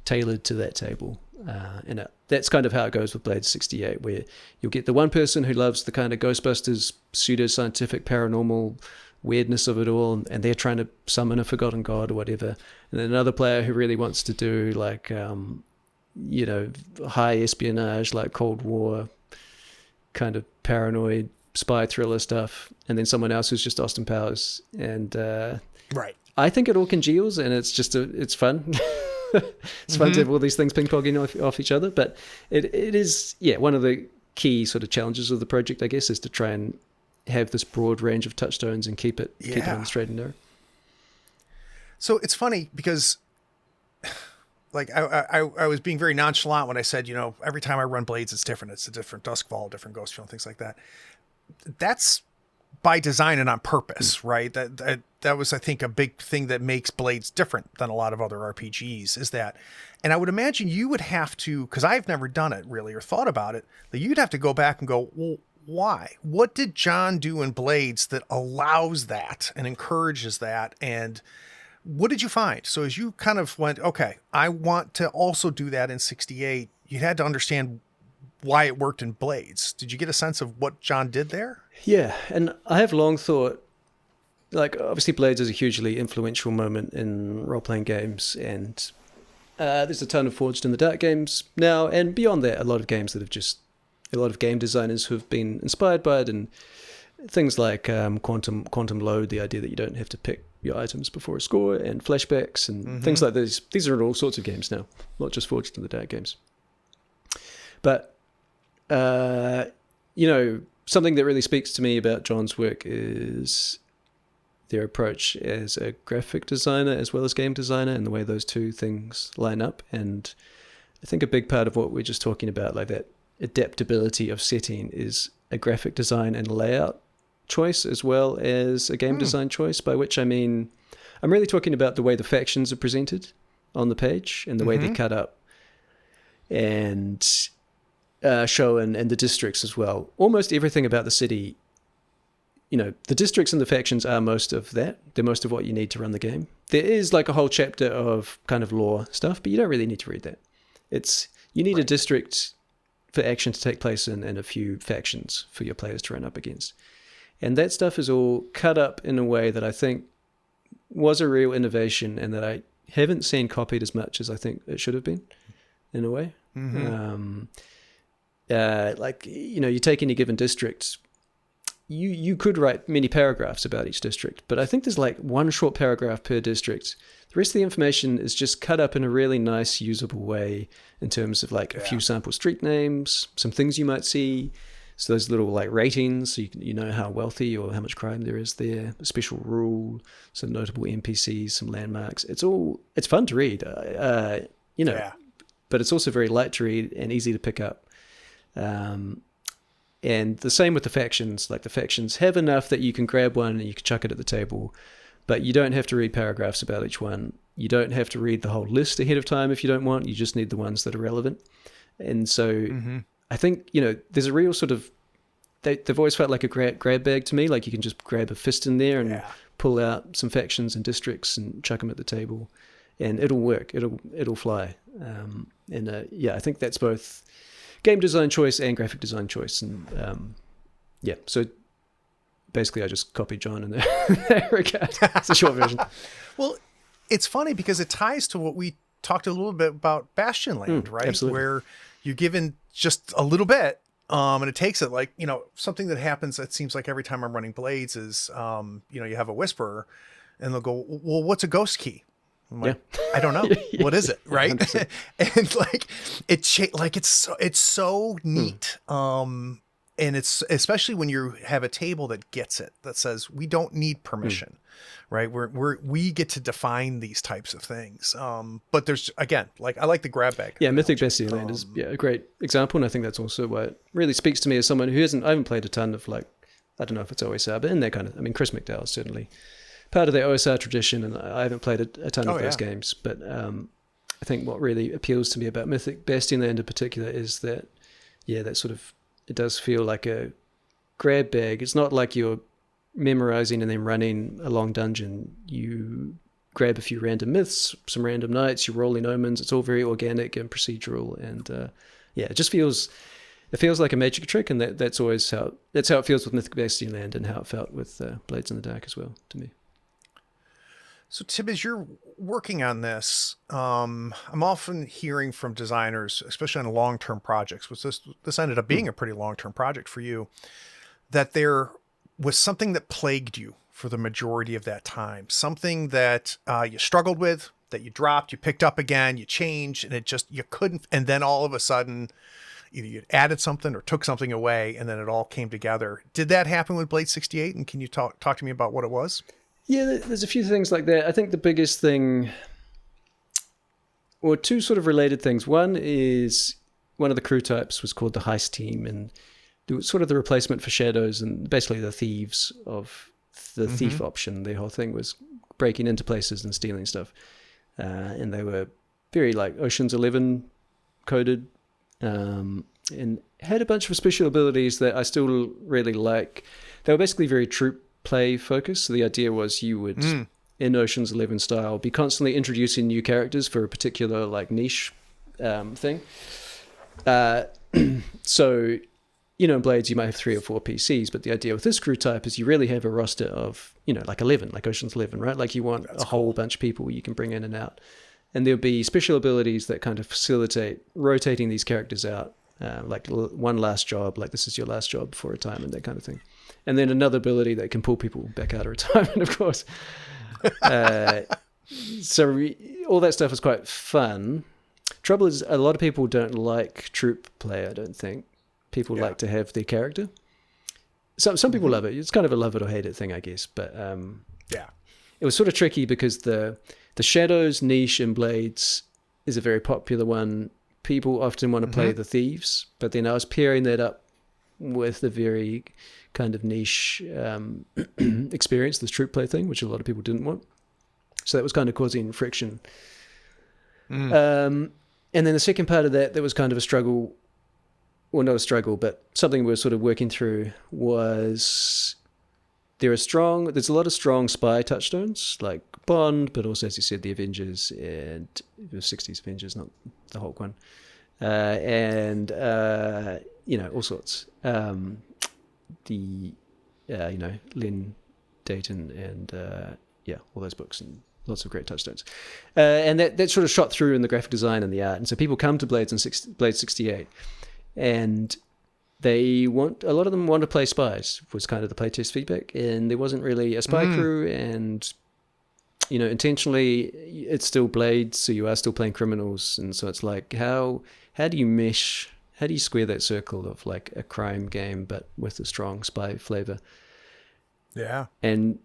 tailored to that table. And that's kind of how it goes with Blades 68, where you'll get the one person who loves the kind of Ghostbusters, pseudo-scientific, paranormal weirdness of it all, and they're trying to summon a forgotten god or whatever. And then another player who really wants to do like, you know, high espionage, like Cold War kind of paranoid spy thriller stuff. And then someone else who's just Austin Powers. And right. I think it all congeals, and it's just it's fun. It's fun to have all these things ping-ponging off each other. But it is, one of the key sort of challenges of the project, I guess, is to try and have this broad range of touchstones and keep it on the straight and narrow. So it's funny because, like, I was being very nonchalant when I said, you know, every time I run Blades, it's different. It's a different Duskfall, different Ghost Field, things like that. That's by design and on purpose, right? That was, I think, a big thing that makes Blades different than a lot of other RPGs is that, and I would imagine you would have to, because I've never done it really or thought about it, that you'd have to go back and go, well, why? What did John do in Blades that allows that and encourages that? And what did you find? So as you kind of went, okay, I want to also do that in 68, you had to understand why it worked in Blades. Did you get a sense of what John did there? Yeah, and I have long thought, like, obviously Blades is a hugely influential moment in role-playing games, and there's a ton of Forged in the Dark games now, and beyond that, a lot of games that have just, a lot of game designers who have been inspired by it, and things like quantum load, the idea that you don't have to pick your items before a score, and flashbacks, and things like this. These are in all sorts of games now, not just Forged in the Dark games. But, something that really speaks to me about John's work is their approach as a graphic designer as well as game designer, and the way those two things line up. And I think a big part of what we're just talking about, like that adaptability of setting, is a graphic design and layout choice as well as a game design choice, by which I mean I'm really talking about the way the factions are presented on the page and the way they're cut up and shown, and the districts as well. Almost everything about the city, the districts and the factions are most of that. They're most of what you need to run the game. There is like a whole chapter of kind of lore stuff, but you don't really need to read that. You need a district for action to take place in, and a few factions for your players to run up against. And that stuff is all cut up in a way that I think was a real innovation, and that I haven't seen copied as much as I think it should have been, in a way. You take any given district, you could write many paragraphs about each district, but I think there's like one short paragraph per district. The rest of the information is just cut up in a really nice, usable way, in terms of like a few sample street names, some things you might see, so those little like ratings, so you know how wealthy or how much crime there is there, a special rule, some notable NPCs, some landmarks. It's fun to read, but it's also very light to read and easy to pick up. And the same with the factions. Like, the factions have enough that you can grab one and you can chuck it at the table, but you don't have to read paragraphs about each one. You don't have to read the whole list ahead of time if you don't want. You just need the ones that are relevant. And so I think, there's a real sort of, they've always felt like a grab bag to me. Like, you can just grab a fist in there and pull out some factions and districts and chuck them at the table, and it'll work. It'll fly. I think that's both game design choice and graphic design choice. And so basically I just copied John in that regard. It's a short version. Well, it's funny because it ties to what we talked a little bit about Bastion Land, right? Absolutely. Where you're given just a little bit, and it takes it, like, something that happens, it seems like every time I'm running Blades is, you have a whisperer and they'll go, well, what's a ghost key? I'm like, I don't know. What is it? Right. And like, it's so neat. And it's especially when you have a table that gets it, that says we don't need permission, right? We get to define these types of things. But there's, again, like, I like the grab bag. Yeah, Mythic Bastion Land is a great example, and I think that's also why it really speaks to me as someone who I haven't played a ton of, like, I don't know if it's OSR, but in that kind of, Chris McDowell is certainly part of the OSR tradition, and I haven't played a ton of those games, but I think what really appeals to me about Mythic Bastion Land in particular is that, that sort of, it does feel like a grab bag. It's not like you're memorizing and then running a long dungeon. You grab a few random myths, some random knights, you're rolling omens. It's all very organic and procedural, and it just feels like a magic trick, and that's always how it feels with Mythic Bastion Land, and how it felt with Blades in the Dark as well to me. So Tim, as you're working on this, I'm often hearing from designers, especially on long-term projects, which this ended up being a pretty long-term project for you, that there was something that plagued you for the majority of that time, something that you struggled with, that you dropped, you picked up again, you changed, and you couldn't, and then all of a sudden, either you added something or took something away, and then it all came together. Did that happen with Blade 68? And can you talk to me about what it was? Yeah, there's a few things like that. I think the biggest thing, or two sort of related things. One is, one of the crew types was called the Heist Team, and it was sort of the replacement for Shadows, and basically the thieves of the thief option. The whole thing was breaking into places and stealing stuff. And they were very like Ocean's 11 coded, and had a bunch of special abilities that I still really like. They were basically very troop play focus. So the idea was you would, in Ocean's 11 style, be constantly introducing new characters for a particular like niche thing. So, in Blades you might have 3 or 4 PCs, but the idea with this crew type is you really have a roster of, like 11, like Ocean's 11, right? Like you want a whole bunch of people you can bring in and out. And there'll be special abilities that kind of facilitate rotating these characters out, like one last job, like this is your last job before retirement, that kind of thing. And then another ability that can pull people back out of retirement, of course. So all that stuff is quite fun. Trouble is, a lot of people don't like troop play, I don't think. People like to have their character. Some people love it. It's kind of a love it or hate it thing, I guess. But it was sort of tricky because the shadows niche in Blades is a very popular one. People often want to play the thieves, but then I was pairing that up with the very kind of niche experience, this troop play thing, which a lot of people didn't want. So that was kind of causing friction. And then the second part of that was kind of a struggle, well, not a struggle, but something we were sort of working through was there's a lot of strong spy touchstones, like Bond, but also, as you said, the Avengers and the 60s Avengers, not the Hulk one. All sorts. Len Dayton and all those books and lots of great touchstones. And that sort of shot through in the graphic design and the art. And so people come to Blades and Blades 68 and a lot of them want to play spies, was kind of the playtest feedback. And there wasn't really a spy crew, and intentionally it's still Blades, so you are still playing criminals. And so it's like, how do you square that circle of like a crime game but with a strong spy flavor? Yeah. And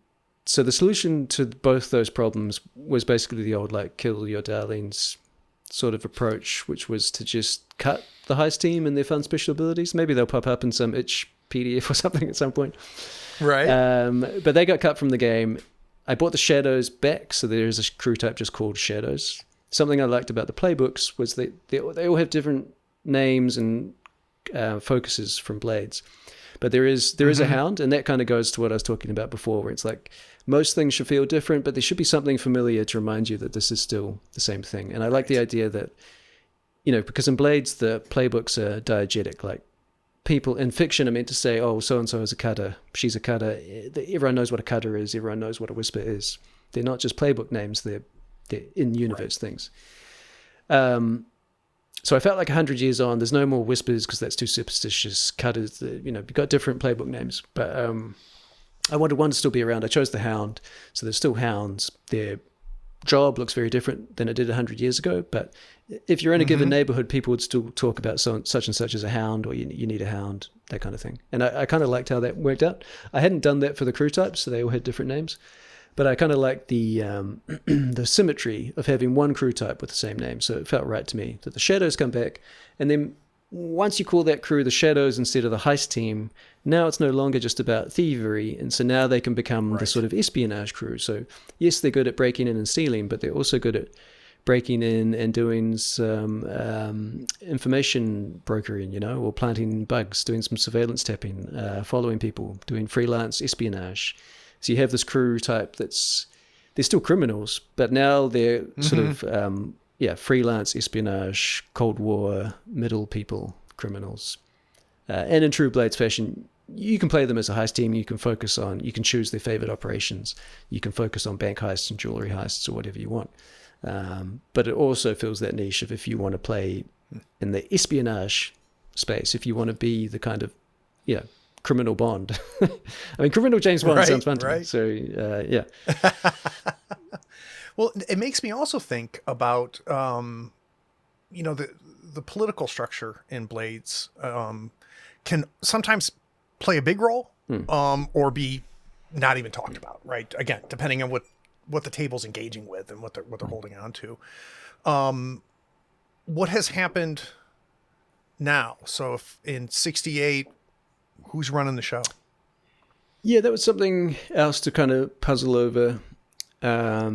so the solution to both those problems was basically the old like kill your darlings sort of approach, which was to just cut the heist team and their fun special abilities. Maybe they'll pop up in some itch PDF or something at some point. Right. But they got cut from the game. I brought the shadows back, so there's a crew type just called shadows. Something I liked about the playbooks was they all have different names and focuses from Blades. But there is a hound, and that kind of goes to what I was talking about before, where it's like most things should feel different, but there should be something familiar to remind you that this is still the same thing. And I like the idea that, because in Blades, the playbooks are diegetic. Like people in fiction are meant to say, oh, so-and-so is a cutter, she's a cutter. Everyone knows what a cutter is. Everyone knows what a whisper is. They're not just playbook names. They're in-universe things. So I felt like 100 years on, there's no more whispers because that's too superstitious. Cutters, you've got different playbook names. But I wanted one to still be around. I chose the hound. So there's still hounds. Their job looks very different than it did 100 years ago. But if you're in a given neighborhood, people would still talk about such and such as a hound, or you need a hound, that kind of thing. And I kind of liked how that worked out. I hadn't done that for the crew types, so they all had different names. But I kind of like the the symmetry of having one crew type with the same name. So it felt right to me that the shadows come back. And then once you call that crew the shadows instead of the heist team, now it's no longer just about thievery. And so now they can become the sort of espionage crew. So yes, they're good at breaking in and stealing, but they're also good at breaking in and doing some information brokering, or planting bugs, doing some surveillance tapping, following people, doing freelance espionage. So you have this crew type they're still criminals, but now they're sort of, freelance espionage, Cold War, middle people, criminals. And in true Blades fashion, you can play them as a heist team. You can choose their favorite operations. You can focus on bank heists and jewelry heists or whatever you want. But it also fills that niche of if you want to play in the espionage space, if you want to be the kind of, criminal Bond. I mean, criminal James Bond sounds fun to me. So, yeah. Well, it makes me also think about, the political structure in Blades can sometimes play a big role or be not even talked about, right? Again, depending on what the table's engaging with and what they're holding on to. What has happened now? So if in 68, who's running the show? Yeah, that was something else to kind of puzzle over. A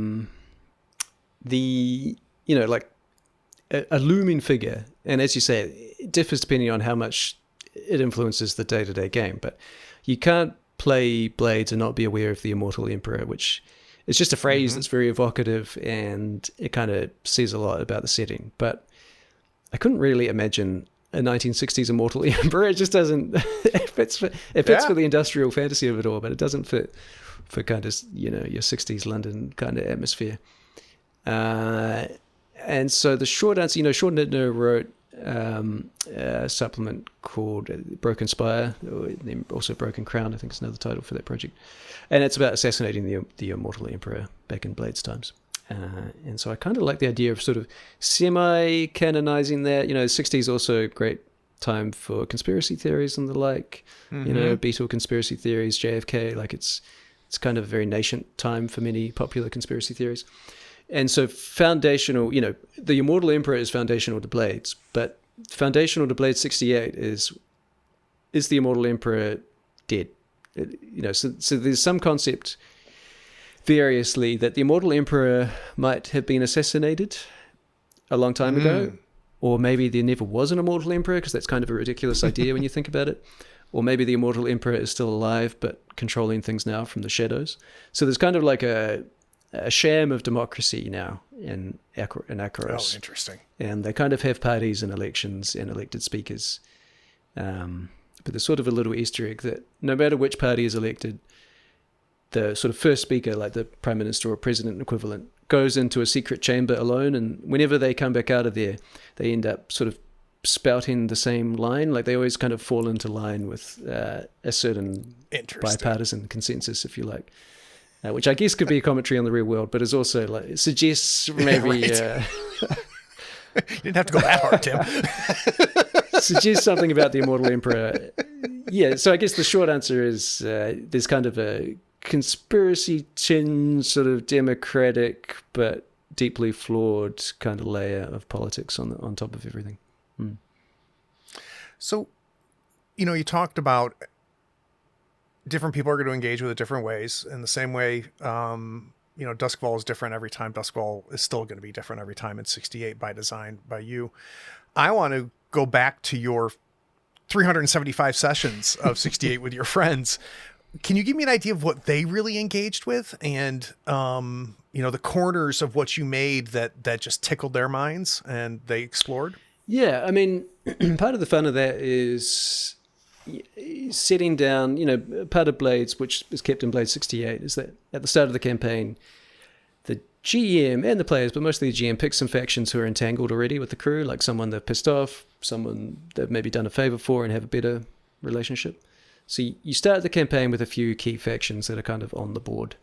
looming figure. And as you say, it differs depending on how much it influences the day-to-day game. But you can't play Blades and not be aware of the Immortal Emperor, which is just a phrase that's very evocative and it kind of says a lot about the setting. But I couldn't really imagine a 1960s Immortal Emperor. It just doesn't. It fits for the industrial fantasy of it all, but it doesn't fit for kind of your 60s London kind of atmosphere. And so the short answer, Sean Nittner wrote a supplement called Broken Spire, or also Broken Crown, I think is another title for that project, and it's about assassinating the Immortal Emperor back in Blades times. And so I kind of like the idea of sort of semi-canonizing that. You know, the 60s also a great time for conspiracy theories and the like. You know, Beatle conspiracy theories, JFK, like it's kind of a very nascent time for many popular conspiracy theories. And so foundational, you know, the Immortal Emperor is foundational to Blades, but foundational to Blades 68 is the Immortal Emperor dead? You know, so there's some concept variously that the Immortal Emperor might have been assassinated a long time ago, or maybe there never was an Immortal Emperor, because that's kind of a ridiculous idea when you think about it. Or maybe the Immortal Emperor is still alive but controlling things now from the shadows. So there's kind of like a sham of democracy now in Akaros. Oh, interesting. And they kind of have parties and elections and elected speakers. But there's sort of a little Easter egg that no matter which party is elected, the sort of first speaker, like the prime minister or president equivalent, goes into a secret chamber alone, and whenever they come back out of there, they end up sort of spouting the same line. Like they always kind of fall into line with a certain bipartisan consensus, if you like, which I guess could be a commentary on the real world, but is also like it suggests maybe you didn't have to go that hard, Tim. suggests something about the Immortal Emperor. Yeah, so I guess the short answer is there's kind of a conspiracy tinge, sort of democratic but deeply flawed kind of layer of politics on top of everything. So, you know, you talked about different people are going to engage with it different ways. In the same way, you know, Duskfall is different every time. Duskfall is still going to be different every time. It's 68 by design by you. I want to go back to your 375 sessions of 68 with your friends. Can you give me an idea of what they really engaged with, and you know, the corners of what you made that just tickled their minds and they explored? Yeah, I mean, part of the fun of that is setting down, you know, part of Blades, which is kept in Blades 68, is that at the start of the campaign, the GM and the players, but mostly the GM, picks some factions who are entangled already with the crew, like someone they've pissed off, someone they've maybe done a favor for and have a better relationship. So you start the campaign with a few key factions that are kind of on the board.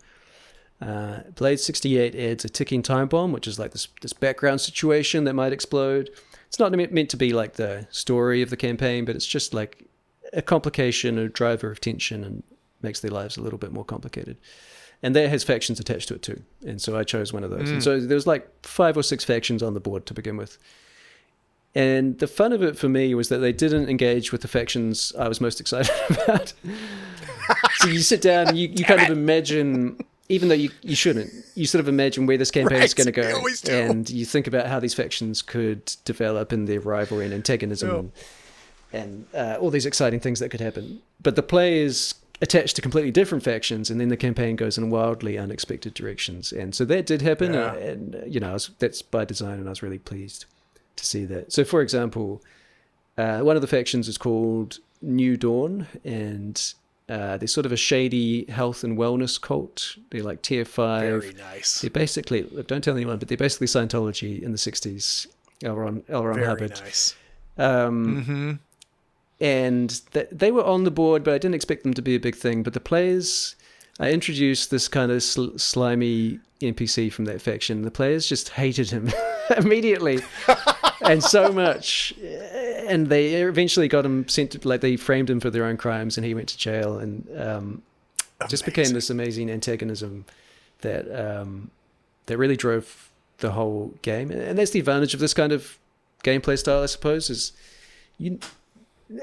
Blades 68 adds a ticking time bomb, which is like this background situation that might explode. It's not meant to be like the story of the campaign, but it's just like a complication, a driver of tension, and makes their lives a little bit more complicated. And that has factions attached to it too. And so I chose one of those. And so there was like 5 or 6 factions on the board to begin with. And the fun of it for me was that they didn't engage with the factions I was most excited about. So you sit down and you kind of imagine, even though you shouldn't, you sort of imagine where this campaign is going to go. And you think about how these factions could develop in their rivalry and antagonism and all these exciting things that could happen. But the players attached to completely different factions, and then the campaign goes in wildly unexpected directions. And so that did happen. And you know, that's by design, and I was really pleased to see that. So, for example, one of the factions is called New Dawn, and they're sort of a shady health and wellness cult. They're like tier 5. Very nice. They're basically, don't tell anyone, but they're basically Scientology in the 60s. L. Ron Hubbard. Very nice. And they were on the board, but I didn't expect them to be a big thing. But the players, I introduced this kind of slimy NPC from that faction. The players just hated him immediately. And so much, and they eventually got him sent to, like, they framed him for their own crimes, and he went to jail, and just became this amazing antagonism that that really drove the whole game. And that's the advantage of this kind of gameplay style, I suppose, is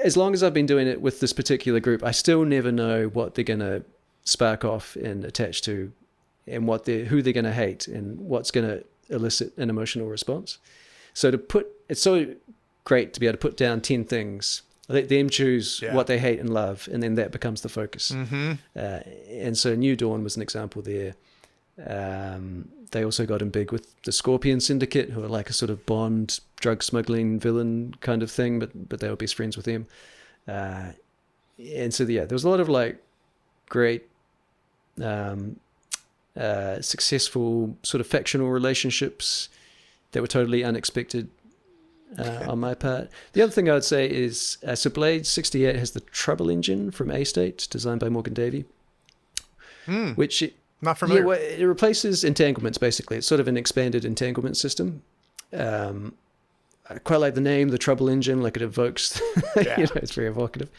as long as I've been doing it with this particular group, I still never know what they're going to spark off and attach to, and who they're going to hate, and what's going to elicit an emotional response. So it's so great to be able to put down 10 things, let them choose what they hate and love, and then that becomes the focus. And so New Dawn was an example there. They also got in big with the Scorpion Syndicate, who are like a sort of Bond drug smuggling villain kind of thing, but they were best friends with them. And so there was a lot of like great successful sort of factional relationships that were totally unexpected on my part. The other thing I would say is, so Blades 68 has the Trouble engine from A-State, designed by Morgan Davey, which Not familiar. Yeah, well, it replaces entanglements, basically. It's sort of an expanded entanglement system. I quite like the name, the Trouble Engine, like it evokes, it's very evocative.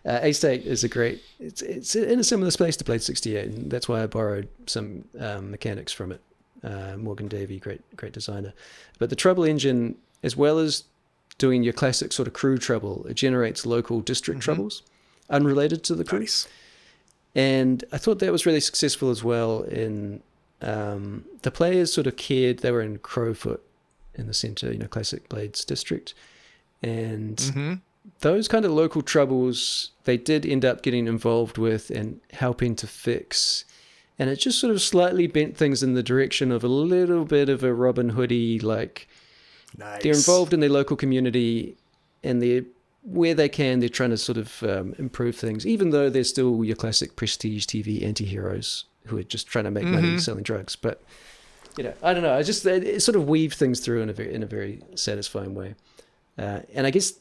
A-State is it's in a similar space to Blade 68, and that's why I borrowed some mechanics from it. Morgan Davey, great designer. But the Trouble Engine, as well as doing your classic sort of crew trouble, it generates local district troubles, unrelated to the crew. Nice. And I thought that was really successful as well in the players sort of cared, they were in Crowfoot in the center, classic Blades district. And those kind of local troubles, they did end up getting involved with and helping to fix. And it just sort of slightly bent things in the direction of a little bit of a Robin Hood-y, like nice. They're involved in their local community and where they can, they're trying to sort of improve things, even though they're still your classic prestige TV anti-heroes who are just trying to make money selling drugs. But, I don't know. It sort of weaved things through in a very satisfying way. And I guess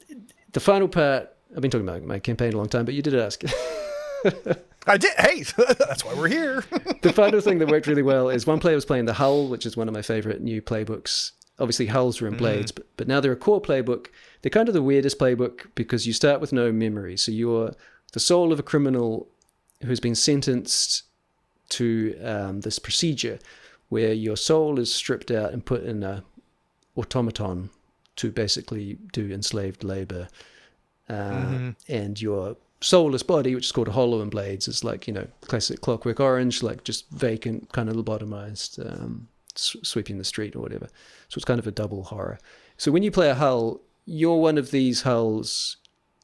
the final part, I've been talking about my campaign a long time, but you did ask. I did. Hey, that's why we're here. The final thing that worked really well is one player was playing the Hull, which is one of my favorite new playbooks. Obviously, Hulls are in Blades, but now they're a core playbook. They're kind of the weirdest playbook because you start with no memory. So you're the soul of a criminal who's been sentenced to this procedure where your soul is stripped out and put in a automaton to basically do enslaved labor. And your soulless body, which is called a hollow in Blades, is like, classic Clockwork Orange, like just vacant, kind of lobotomized, sweeping the street or whatever. So it's kind of a double horror. So when you play a Hull, you're one of these Hulls.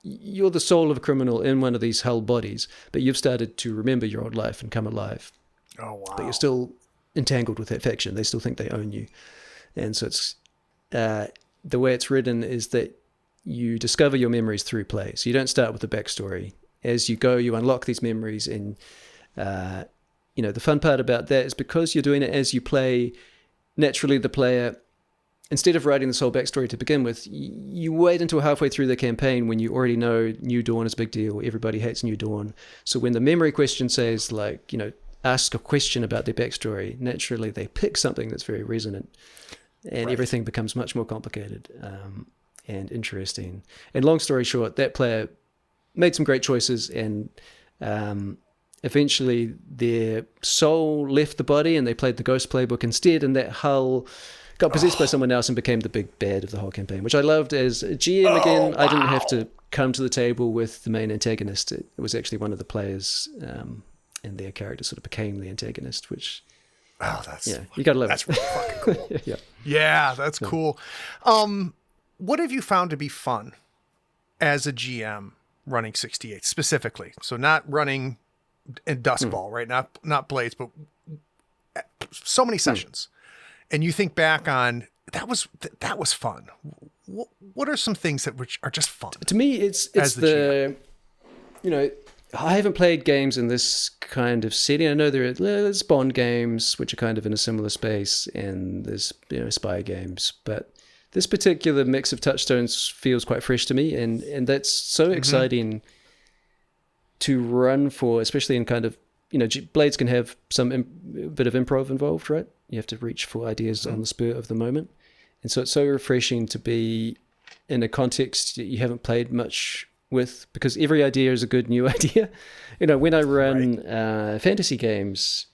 You're the soul of a criminal in one of these Hull bodies, but you've started to remember your old life and come alive. Oh, wow. But you're still entangled with that faction. They still think they own you. And so it's the way it's written is that you discover your memories through play. So you don't start with the backstory. As you go, you unlock these memories. And, the fun part about that is because you're doing it as you play, naturally the player, instead of writing this whole backstory to begin with, you wait until halfway through the campaign when you already know New Dawn is a big deal. Everybody hates New Dawn. So when the memory question says, ask a question about their backstory, naturally they pick something that's very resonant. And everything becomes much more complicated and interesting. And long story short, that player made some great choices, and eventually their soul left the body and they played the ghost playbook instead, and that Hull got possessed by someone else and became the big bad of the whole campaign, which I loved. As a GM again, I didn't have to come to the table with the main antagonist. It was actually one of the players, and their character sort of became the antagonist, which... Oh, that's... Yeah, you gotta love that's it. really fucking cool. Yeah, that's cool. What have you found to be fun as a GM running 68 specifically? So not running in Duskball, right? Not Blades, but so many sessions. And you think back on that was fun. What are some things that are just fun? To me, it's the I haven't played games in this kind of setting. I know there's Bond games, which are kind of in a similar space, and there's spy games, but this particular mix of touchstones feels quite fresh to me, and that's so exciting to run for, especially in kind of, Blades can have some bit of improv involved, right? You have to reach for ideas on the spur of the moment. And so it's so refreshing to be in a context that you haven't played much with, because every idea is a good new idea. When I run fantasy games,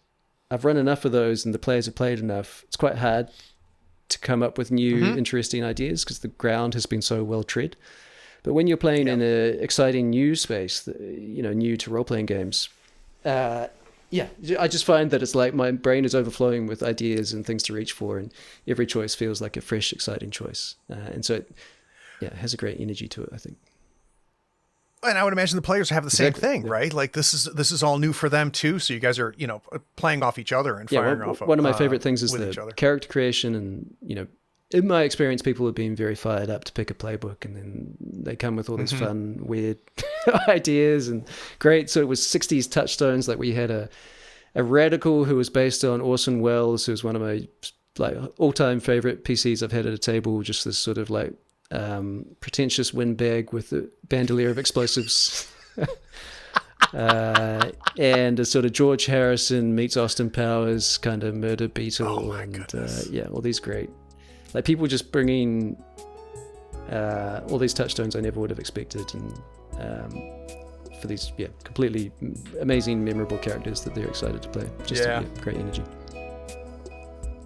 I've run enough of those and the players have played enough. It's quite hard to come up with new, interesting ideas because the ground has been so well tread. But when you're playing in an exciting new space, new to role-playing games, I just find that it's like my brain is overflowing with ideas and things to reach for, and every choice feels like a fresh, exciting choice. And so it has a great energy to it, I think. And I would imagine the players have the same thing, right? Like this is all new for them too. So you guys are, playing off each other and firing off. One of my favorite things is the character creation, and in my experience, people have been very fired up to pick a playbook, and then they come with all these fun, weird ideas and great. So it was 60s touchstones. Like we had a radical who was based on Orson Welles, who's one of my all-time favorite PCs I've had at a table. Just this sort of pretentious windbag with a bandolier of explosives. And a sort of George Harrison meets Austin Powers kind of murder beetle, all these great, like, people just bringing all these touchstones I never would have expected, and for these completely amazing, memorable characters that they're excited to play. Just great energy.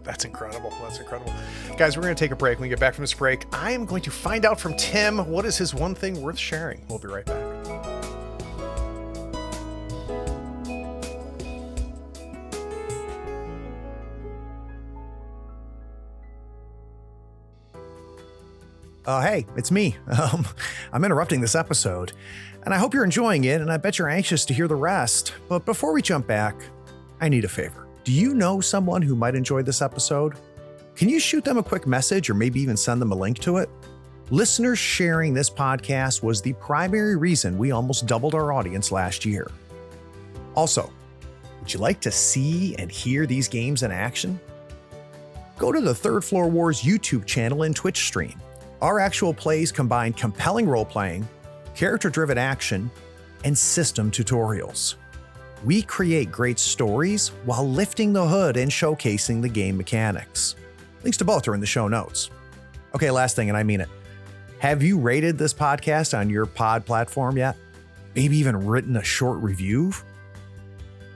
That's incredible. That's incredible. Guys, we're going to take a break. When we get back from this break, I am going to find out from Tim what is his one thing worth sharing. We'll be right back. Hey, it's me. I'm interrupting this episode, and I hope you're enjoying it, and I bet you're anxious to hear the rest. But before we jump back, I need a favor. Do you know someone who might enjoy this episode? Can you shoot them a quick message or maybe even send them a link to it? Listeners sharing this podcast was the primary reason we almost doubled our audience last year. Also, would you like to see and hear these games in action? Go to the Third Floor Wars YouTube channel and Twitch stream. Our actual plays combine compelling role-playing, character-driven action, and system tutorials. We create great stories while lifting the hood and showcasing the game mechanics. Links to both are in the show notes. Okay, last thing, and I mean it. Have you rated this podcast on your pod platform yet? Maybe even written a short review?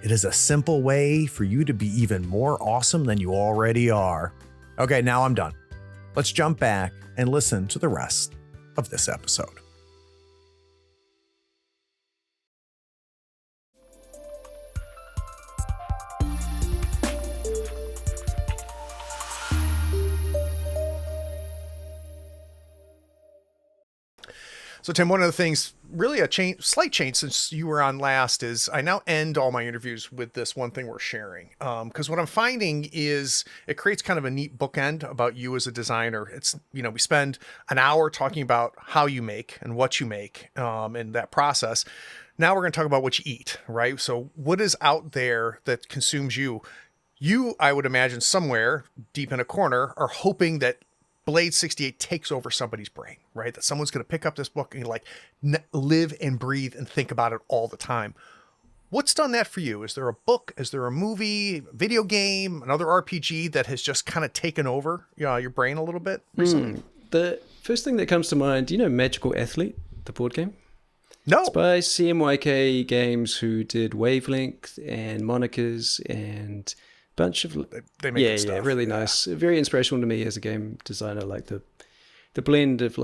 It is a simple way for you to be even more awesome than you already are. Okay, now I'm done. Let's jump back and listen to the rest of this episode. So, Tim, one of the things, really slight change since you were on last, is I now end all my interviews with this one thing we're sharing. Because what I'm finding is it creates kind of a neat bookend about you as a designer. It's, we spend an hour talking about how you make and what you make, and that process. Now we're going to talk about what you eat, right? So what is out there that consumes you? You, I would imagine, somewhere deep in a corner are hoping that Blade 68 takes over somebody's brain, right? That someone's going to pick up this book and live and breathe and think about it all the time. What's done that for you? Is there a book? Is there a movie, video game, another RPG that has just kind of taken over your brain a little bit recently? The first thing that comes to mind, Magical Athlete, the board game? No. It's by CMYK Games, who did Wavelength and Monikers and bunch of they make good stuff. Really nice, very inspirational to me as a game designer, like the blend of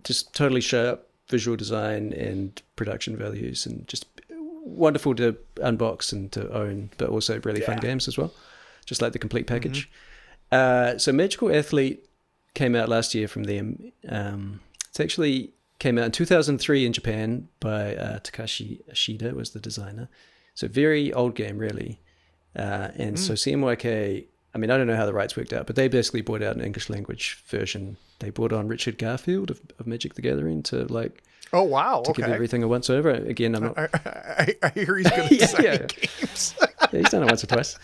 just totally sharp visual design and production values, and just wonderful to unbox and to own, but also really fun games as well, just like the complete package. So Magical Athlete came out last year from them. It actually came out in 2003 in Japan by Takashi Ashida was the designer, so very old game really. So CMYK, I don't know how the rights worked out, but they basically brought out an English language version. They brought on Richard Garfield of Magic the Gathering to give everything a once over. Again, I'm not. I hear he's good at designing games. He's done it once or twice.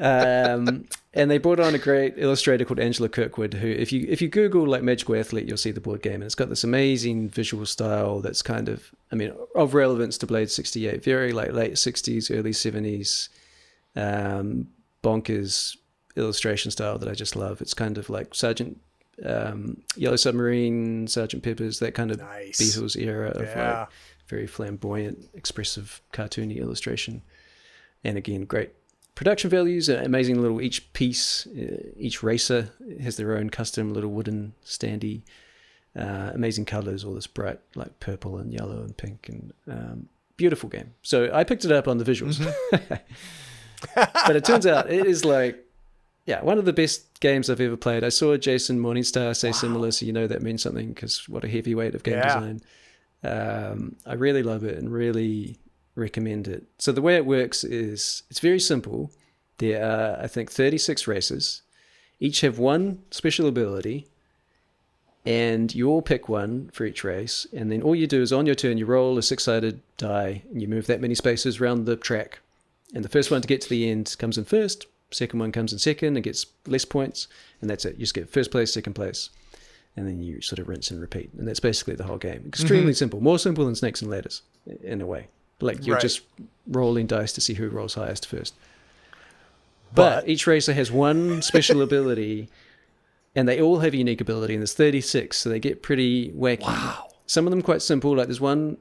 And they brought on a great illustrator called Angela Kirkwood, who, if you Google Magical Athlete, you'll see the board game, and it's got this amazing visual style that's kind of, of relevance to Blade 68, very late 60s, early 70s. Bonkers illustration style that I just love. It's kind of like Sergeant Yellow Submarine, Sergeant Pepper's, that kind of Beatles era of very flamboyant, expressive, cartoony illustration. And again, great production values, amazing little, each piece, each racer has their own custom little wooden standee, amazing colors, all this bright purple and yellow and pink, and beautiful game. So I picked it up on the visuals. But it turns out it is one of the best games I've ever played. I saw Jason Morningstar say similar, so that means something, because what a heavyweight of game design. I really love it and really recommend it. So the way it works is it's very simple. There are, I think, 36 races. Each have one special ability, and you all pick one for each race. And then all you do is on your turn, you roll a 6-sided die, and you move that many spaces around the track. And the first one to get to the end comes in first, second one comes in second and gets less points, and that's it. You just get first place, second place, and then you sort of rinse and repeat. And that's basically the whole game. Extremely simple, more simple than Snakes and Ladders in a way. Like you're Right. just rolling dice to see who rolls highest first. But each racer has one special ability, and they all have a unique ability, and there's 36, so they get pretty wacky. Wow. Some of them quite simple, like there's one,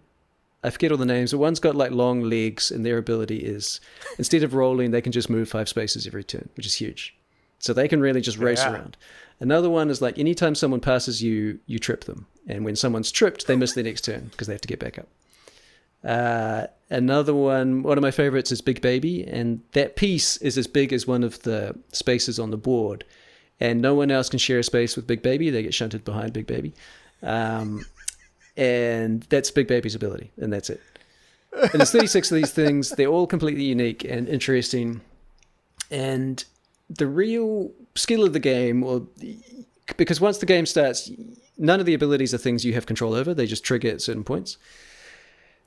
I forget all the names, but one's got like long legs, and their ability is, instead of rolling, they can just move 5 spaces every turn, which is huge. So they can really just race around. Another one is like anytime someone passes you, you trip them. And when someone's tripped, they miss their next turn because they have to get back up. Another one of my favorites is Big Baby, and that piece is as big as one of the spaces on the board, and no one else can share a space with Big Baby. They get shunted behind Big Baby, and that's Big Baby's ability, and that's it. And there's 36 of these things. They're all completely unique and interesting, and the real skill of the game, because once the game starts, none of the abilities are things you have control over. They just trigger at certain points.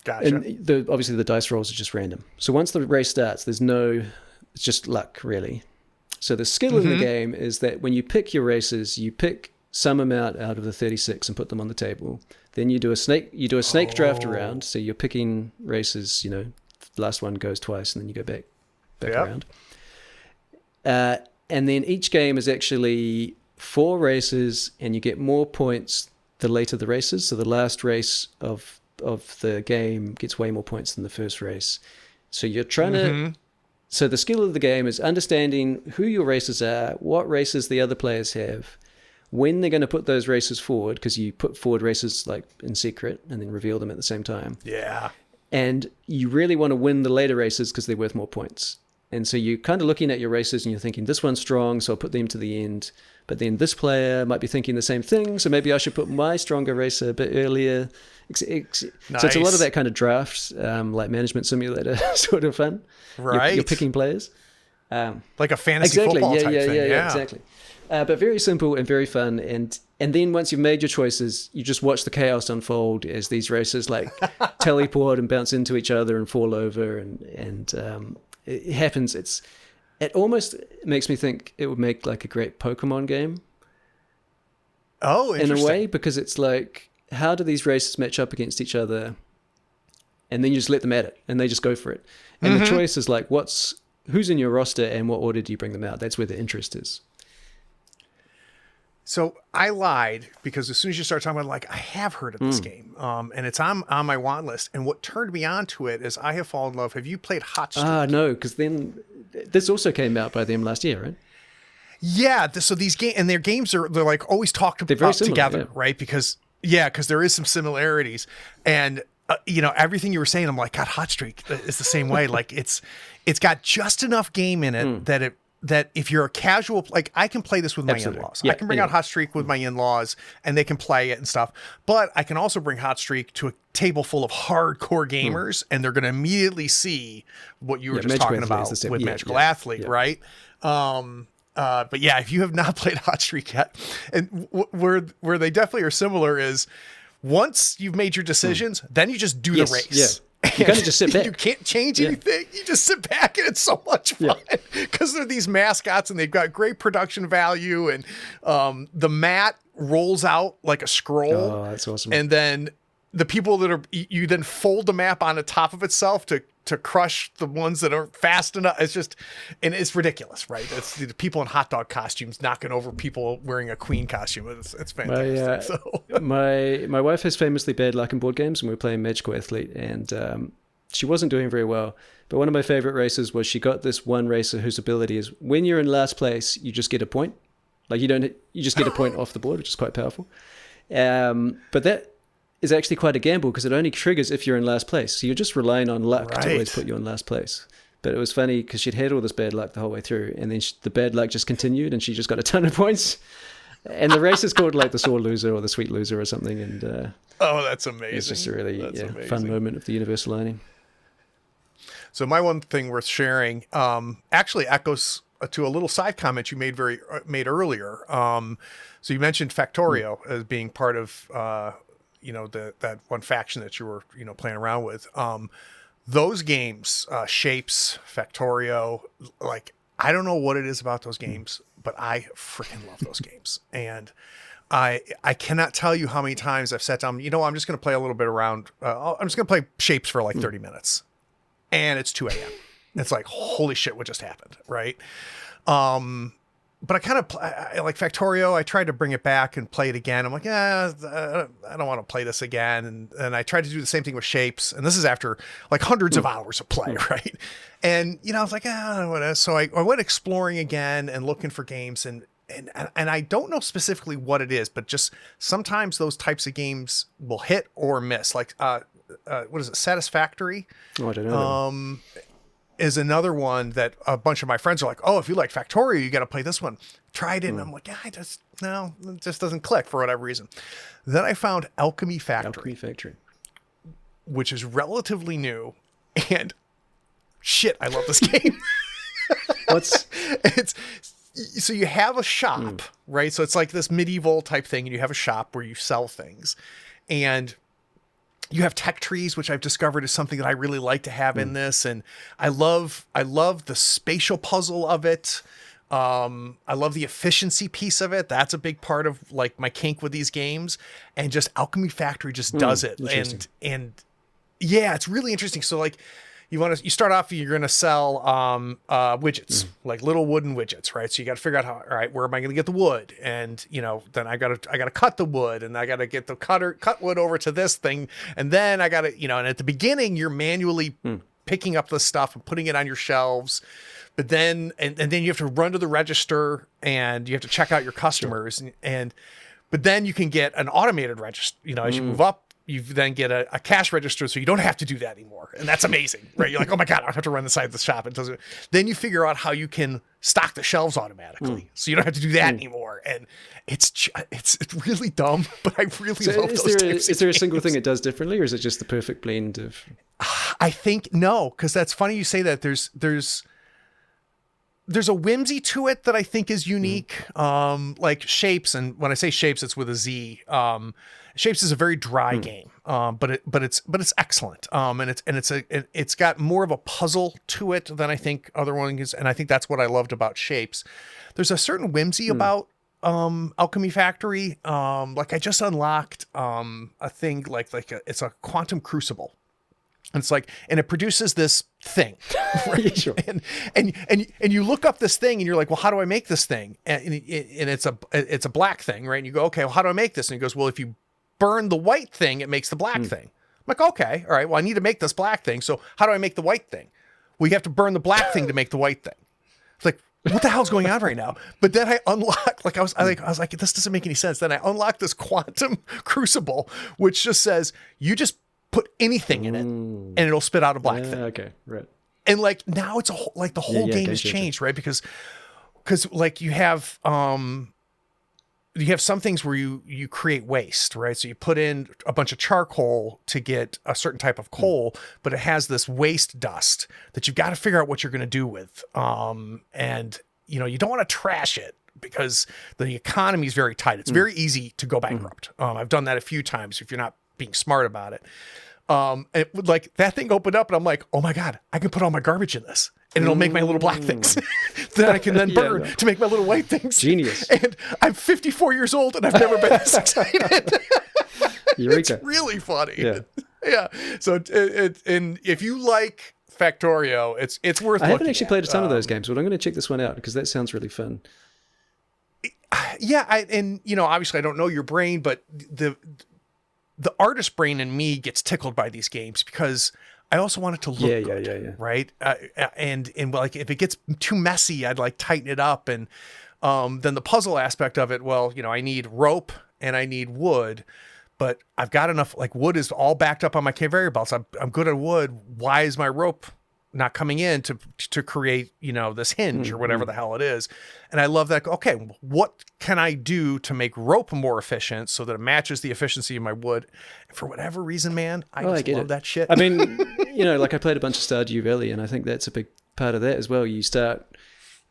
Gotcha. And obviously the dice rolls are just random. So once the race starts, it's just luck, really. So the skill in the game is that when you pick your races, you pick some amount out of the 36 and put them on the table. Then you do a snake draft around. So you're picking races, the last one goes twice and then you go back around. And then each game is actually 4 races, and you get more points the later the races. So the last race of the game gets way more points than the first race. So you're trying to... So the skill of the game is understanding who your racers are, what races the other players have, when they're going to put those races forward, because you put forward races like in secret and then reveal them at the same time. Yeah. And you really want to win the later races because they're worth more points. And so you're kind of looking at your races and you're thinking, this one's strong, so I'll put them to the end. But then this player might be thinking the same thing, so maybe I should put my stronger racer a bit earlier. So it's a lot of that kind of draft, like management simulator sort of fun. Right. You're picking players. Like a fantasy football type thing. Yeah, exactly. But very simple and very fun. And then once you've made your choices, you just watch the chaos unfold as these racers like teleport and bounce into each other and fall over. And it happens. It almost makes me think it would make like a great Pokemon game. Oh, interesting. In a way, because it's like, how do these races match up against each other? And then you just let them at it, and they just go for it. And the choice is like, who's in your roster, and what order do you bring them out? That's where the interest is. So I lied, because as soon as you start talking about it, like, I have heard of this game, and it's on my want list. And what turned me on to it is I have fallen in love. Have you played Hot Streak? No, because then this also came out by them last year, right? Yeah. So these their games they're like always talked very about similar, together, yeah. right? Because there is some similarities, and everything you were saying, I'm like, God, Hot Streak is the same way. Like it's got just enough game in it that if you're a casual, like, I can play this with my in-laws. Yeah, I can bring out Hot Streak with my in-laws and they can play it and stuff. But I can also bring Hot Streak to a table full of hardcore gamers and they're going to immediately see what you were just Magical talking Athlete about is the same. with Yeah, Magical yeah, Athlete, yeah. right? But yeah, if you have not played Hot Streak yet, and where they definitely are similar is once you've made your decisions, then you just do the race. Yeah. You kind of just sit back. You can't change anything. You just sit back, and it's so much fun because they're these mascots and they've got great production value. And the mat rolls out like a scroll. Oh, that's awesome. And then the people that you then fold the map on the top of itself to crush the ones that aren't fast enough. It's just, and it's ridiculous, right? It's the people in hot dog costumes knocking over people wearing a queen costume. It's fantastic. My wife has famously bad luck in board games, and we were playing Magical Athlete, and she wasn't doing very well. But one of my favorite races was she got this one racer whose ability is when you're in last place, you just get a point. Like you just get a point off the board, which is quite powerful. But that is actually quite a gamble because it only triggers if you're in last place. So you're just relying on luck to always put you in last place. But it was funny because she'd had all this bad luck the whole way through, and then the bad luck just continued, and she just got a ton of points. And the race is called like the sore loser or the sweet loser or something. And oh, that's amazing. It's just a really fun moment of the universal learning. So my one thing worth sharing actually echoes to a little side comment you made earlier. So you mentioned Factorio as being part of that one faction that you were playing around with. Those games, Shapes, Factorio, like, I don't know what it is about those games, but I freaking love those games. And I cannot tell you how many times I've sat down, I'm just going to play a little bit around. I'm just going to play shapes for like 30 minutes and it's 2 a.m. It's like, holy shit, what just happened. Right. But I kind of, I like Factorio. I tried to bring it back and play it again. I'm like, I don't want to play this again. And I tried to do the same thing with shapes. And this is after like hundreds of hours of play. Right. And, I was like, whatever. So I went exploring again and looking for games and I don't know specifically what it is, but just sometimes those types of games will hit or miss. Like, what is it? Satisfactory. Oh, I don't know. Is another one that a bunch of my friends are like, oh, if you like Factorio, you got to play this one. Tried it. And I'm like, it just doesn't click for whatever reason. Then I found Alchemy Factory, which is relatively new and shit. I love this game. So you have a shop, right? So it's like this medieval type thing and you have a shop where you sell things and you have tech trees, which I've discovered is something that I really like to have in this. And I love the spatial puzzle of it. I love the efficiency piece of it. That's a big part of like my kink with these games. And just Alchemy Factory just does it. And yeah, it's really interesting. So like you start off, you're going to sell widgets, like little wooden widgets, right? So you got to figure out all right, where am I going to get the wood? And, then I got to cut the wood and I got to get the cut wood over to this thing. And then I got to, and at the beginning you're manually picking up the stuff and putting it on your shelves. But then, and then you have to run to the register and you have to check out your customers. But then you can get an automated register, as you move up. You then get a cash register, so you don't have to do that anymore. And that's amazing, right? You're like, oh my God, I don't have to run the side of the shop. It doesn't. Then you figure out how you can stock the shelves automatically. So you don't have to do that anymore. And it's really dumb, but I really love those types of games. Is there a single thing it does differently, or is it just the perfect blend of... I think no, because that's funny you say that. There's a whimsy to it that I think is unique. Like Shapes, and when I say Shapes, it's with a Z. Shapes is a very dry game, but it's excellent. And it's got more of a puzzle to it than I think other ones, and I think that's what I loved about Shapes. There's a certain whimsy about Alchemy Factory. Like I just unlocked a thing it's a quantum crucible. And it's like, and it produces this thing, right? Sure. And you look up this thing and you're like, well, how do I make this thing? And it's a black thing, right? And you go, okay, well, how do I make this? And he goes, well, if you burn the white thing, it makes the black thing. I'm like, okay, all right, well, I need to make this black thing. So how do I make the white thing? Well, you have to burn the black thing to make the white thing. It's like, what the hell's going on right now? But then I unlocked, I was like, this doesn't make any sense. Then I unlocked this quantum crucible, which just says, you just put anything in it and it'll spit out a black thing. Okay, right. And like now it's the whole game has changed, right? Because like you have some things where you create waste, right? So you put in a bunch of charcoal to get a certain type of coal, but it has this waste dust that you've got to figure out what you're going to do with. And you don't want to trash it because the economy is very tight. It's very easy to go bankrupt. I've done that a few times if you're not being smart about it. It would like that thing opened up and I'm like, oh my God, I can put all my garbage in this and it'll make my little black things that I can then burn to make my little white things. Genius. And I'm 54 years old and I've never been this excited. Eureka. It's really funny. Yeah. So and if you like Factorio, it's worth. I haven't actually played a ton of those games, but I'm going to check this one out because that sounds really fun. Yeah. Obviously I don't know your brain, but the artist brain in me gets tickled by these games because I also want it to look good. Yeah. Right. And like, if it gets too messy, I'd like tighten it up. And then the puzzle aspect of it, well, I need rope and I need wood, but I've got enough, like wood is all backed up on my conveyor belts. I'm good at wood. Why is my rope not coming in to create, this hinge or whatever the hell it is? And I love that. Okay, what can I do to make rope more efficient so that it matches the efficiency of my wood? And for whatever reason, man, I just love that shit. I mean, like I played a bunch of Stardew Valley, and I think that's a big part of that as well. You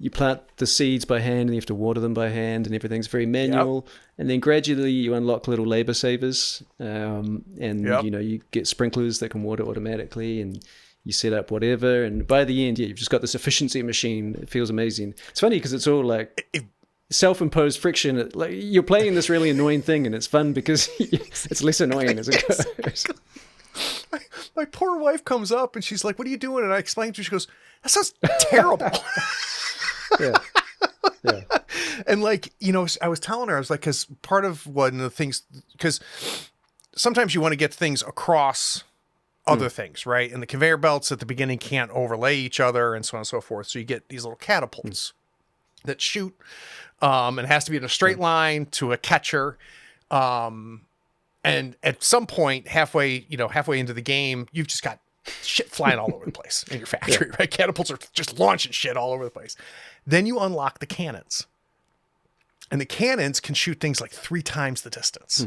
plant the seeds by hand and you have to water them by hand and everything's very manual. Yep. And then gradually you unlock little labor savers. You get sprinklers that can water automatically and you set up whatever. And by the end, you've just got this efficiency machine. It feels amazing. It's funny because it's all like self-imposed friction. Like you're playing this really annoying thing, and it's fun because it's less annoying as it goes. My poor wife comes up and she's like, "What are you doing?" And I explain to her. She goes, "That sounds terrible." Yeah. Yeah. And like, you know, I was telling her, I was like, because part of one of the things, because sometimes you want to get things across other things, right? And the conveyor belts at the beginning can't overlay each other and so on and so forth. So you get these little catapults that shoot, and it has to be in a straight line to a catcher. And at some point, halfway into the game, you've just got shit flying all over the place in your factory, right? Catapults are just launching shit all over the place. Then you unlock the cannons. And the cannons can shoot things like 3 times the distance.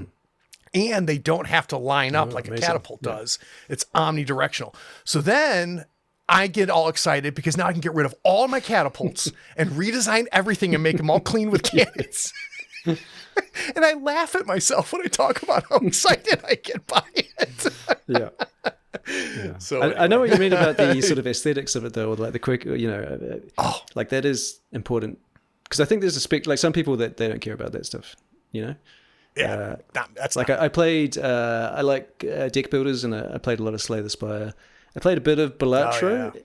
And they don't have to line up like amazing. A catapult does. It's omnidirectional. So then I get all excited because now I can get rid of all my catapults and redesign everything and make them all clean with cannons. And I laugh at myself when I talk about how excited I get by it. Yeah. So I know what you mean about the sort of aesthetics of it, though, or like the quick, like that is important. Because I think there's like some people that they don't care about that stuff, you know? Yeah, that's like I played. I like deck builders, and I played a lot of Slay the Spire. I played a bit of Balatro,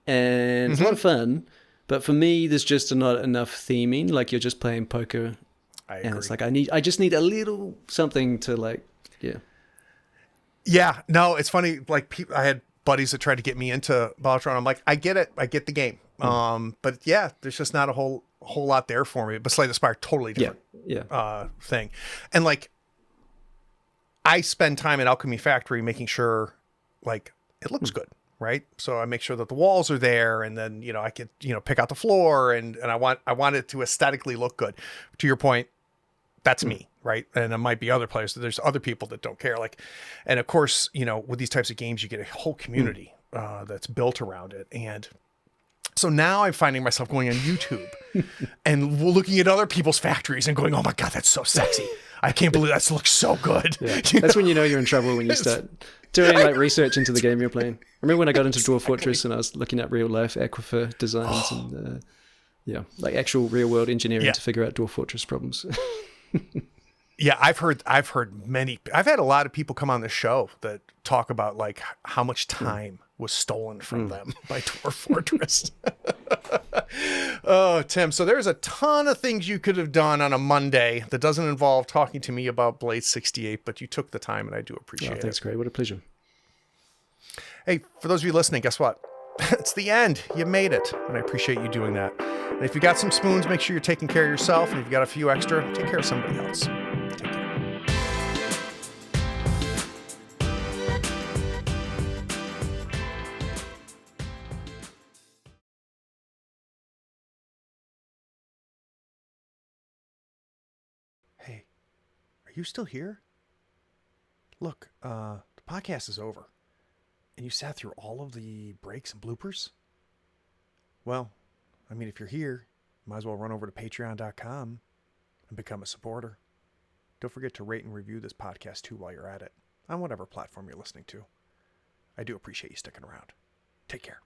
and it's a lot of fun. But for me, there's just not enough theming. Like you're just playing poker, and it's like I just need a little something to like, Yeah, no, it's funny. Like I had buddies that tried to get me into Balatron. I'm like, I get it, I get the game. But yeah, there's just not a whole lot there for me. But Slay the Spire, totally different thing. And like I spend time at Alchemy Factory making sure like it looks good, right? So I make sure that the walls are there, and then I could pick out the floor, and I want it to aesthetically look good. To your point, that's me, right? And it might be other players. There's other people that don't care. Like, and of course, with these types of games, you get a whole community that's built around it. And so now I'm finding myself going on YouTube and looking at other people's factories and going, "Oh my God, that's so sexy. I can't believe that looks so good." Yeah. That's when you know you're in trouble, when you start doing like research into the game you're playing. I remember when I got into Dwarf Fortress and I was looking at real life aquifer designs and like actual real world engineering to figure out Dwarf Fortress problems. Yeah, I've heard I've had a lot of people come on the show that talk about like how much time was stolen from them by Dwarf Fortress. Oh, Tim, so there's a ton of things you could have done on a Monday that doesn't involve talking to me about Blade 68, but you took the time and I do appreciate it. Thanks, Craig. What a pleasure. Hey, for those of you listening, guess what? It's the end. You made it, and I appreciate you doing that. And if you got some spoons, make sure you're taking care of yourself, and if you got a few extra, take care of somebody else. Take care. Hey, are you still here? Look, the podcast is over. And you sat through all of the breaks and bloopers? Well, I mean, if you're here, you might as well run over to patreon.com and become a supporter. Don't forget to rate and review this podcast too while you're at it, on whatever platform you're listening to. I do appreciate you sticking around. Take care.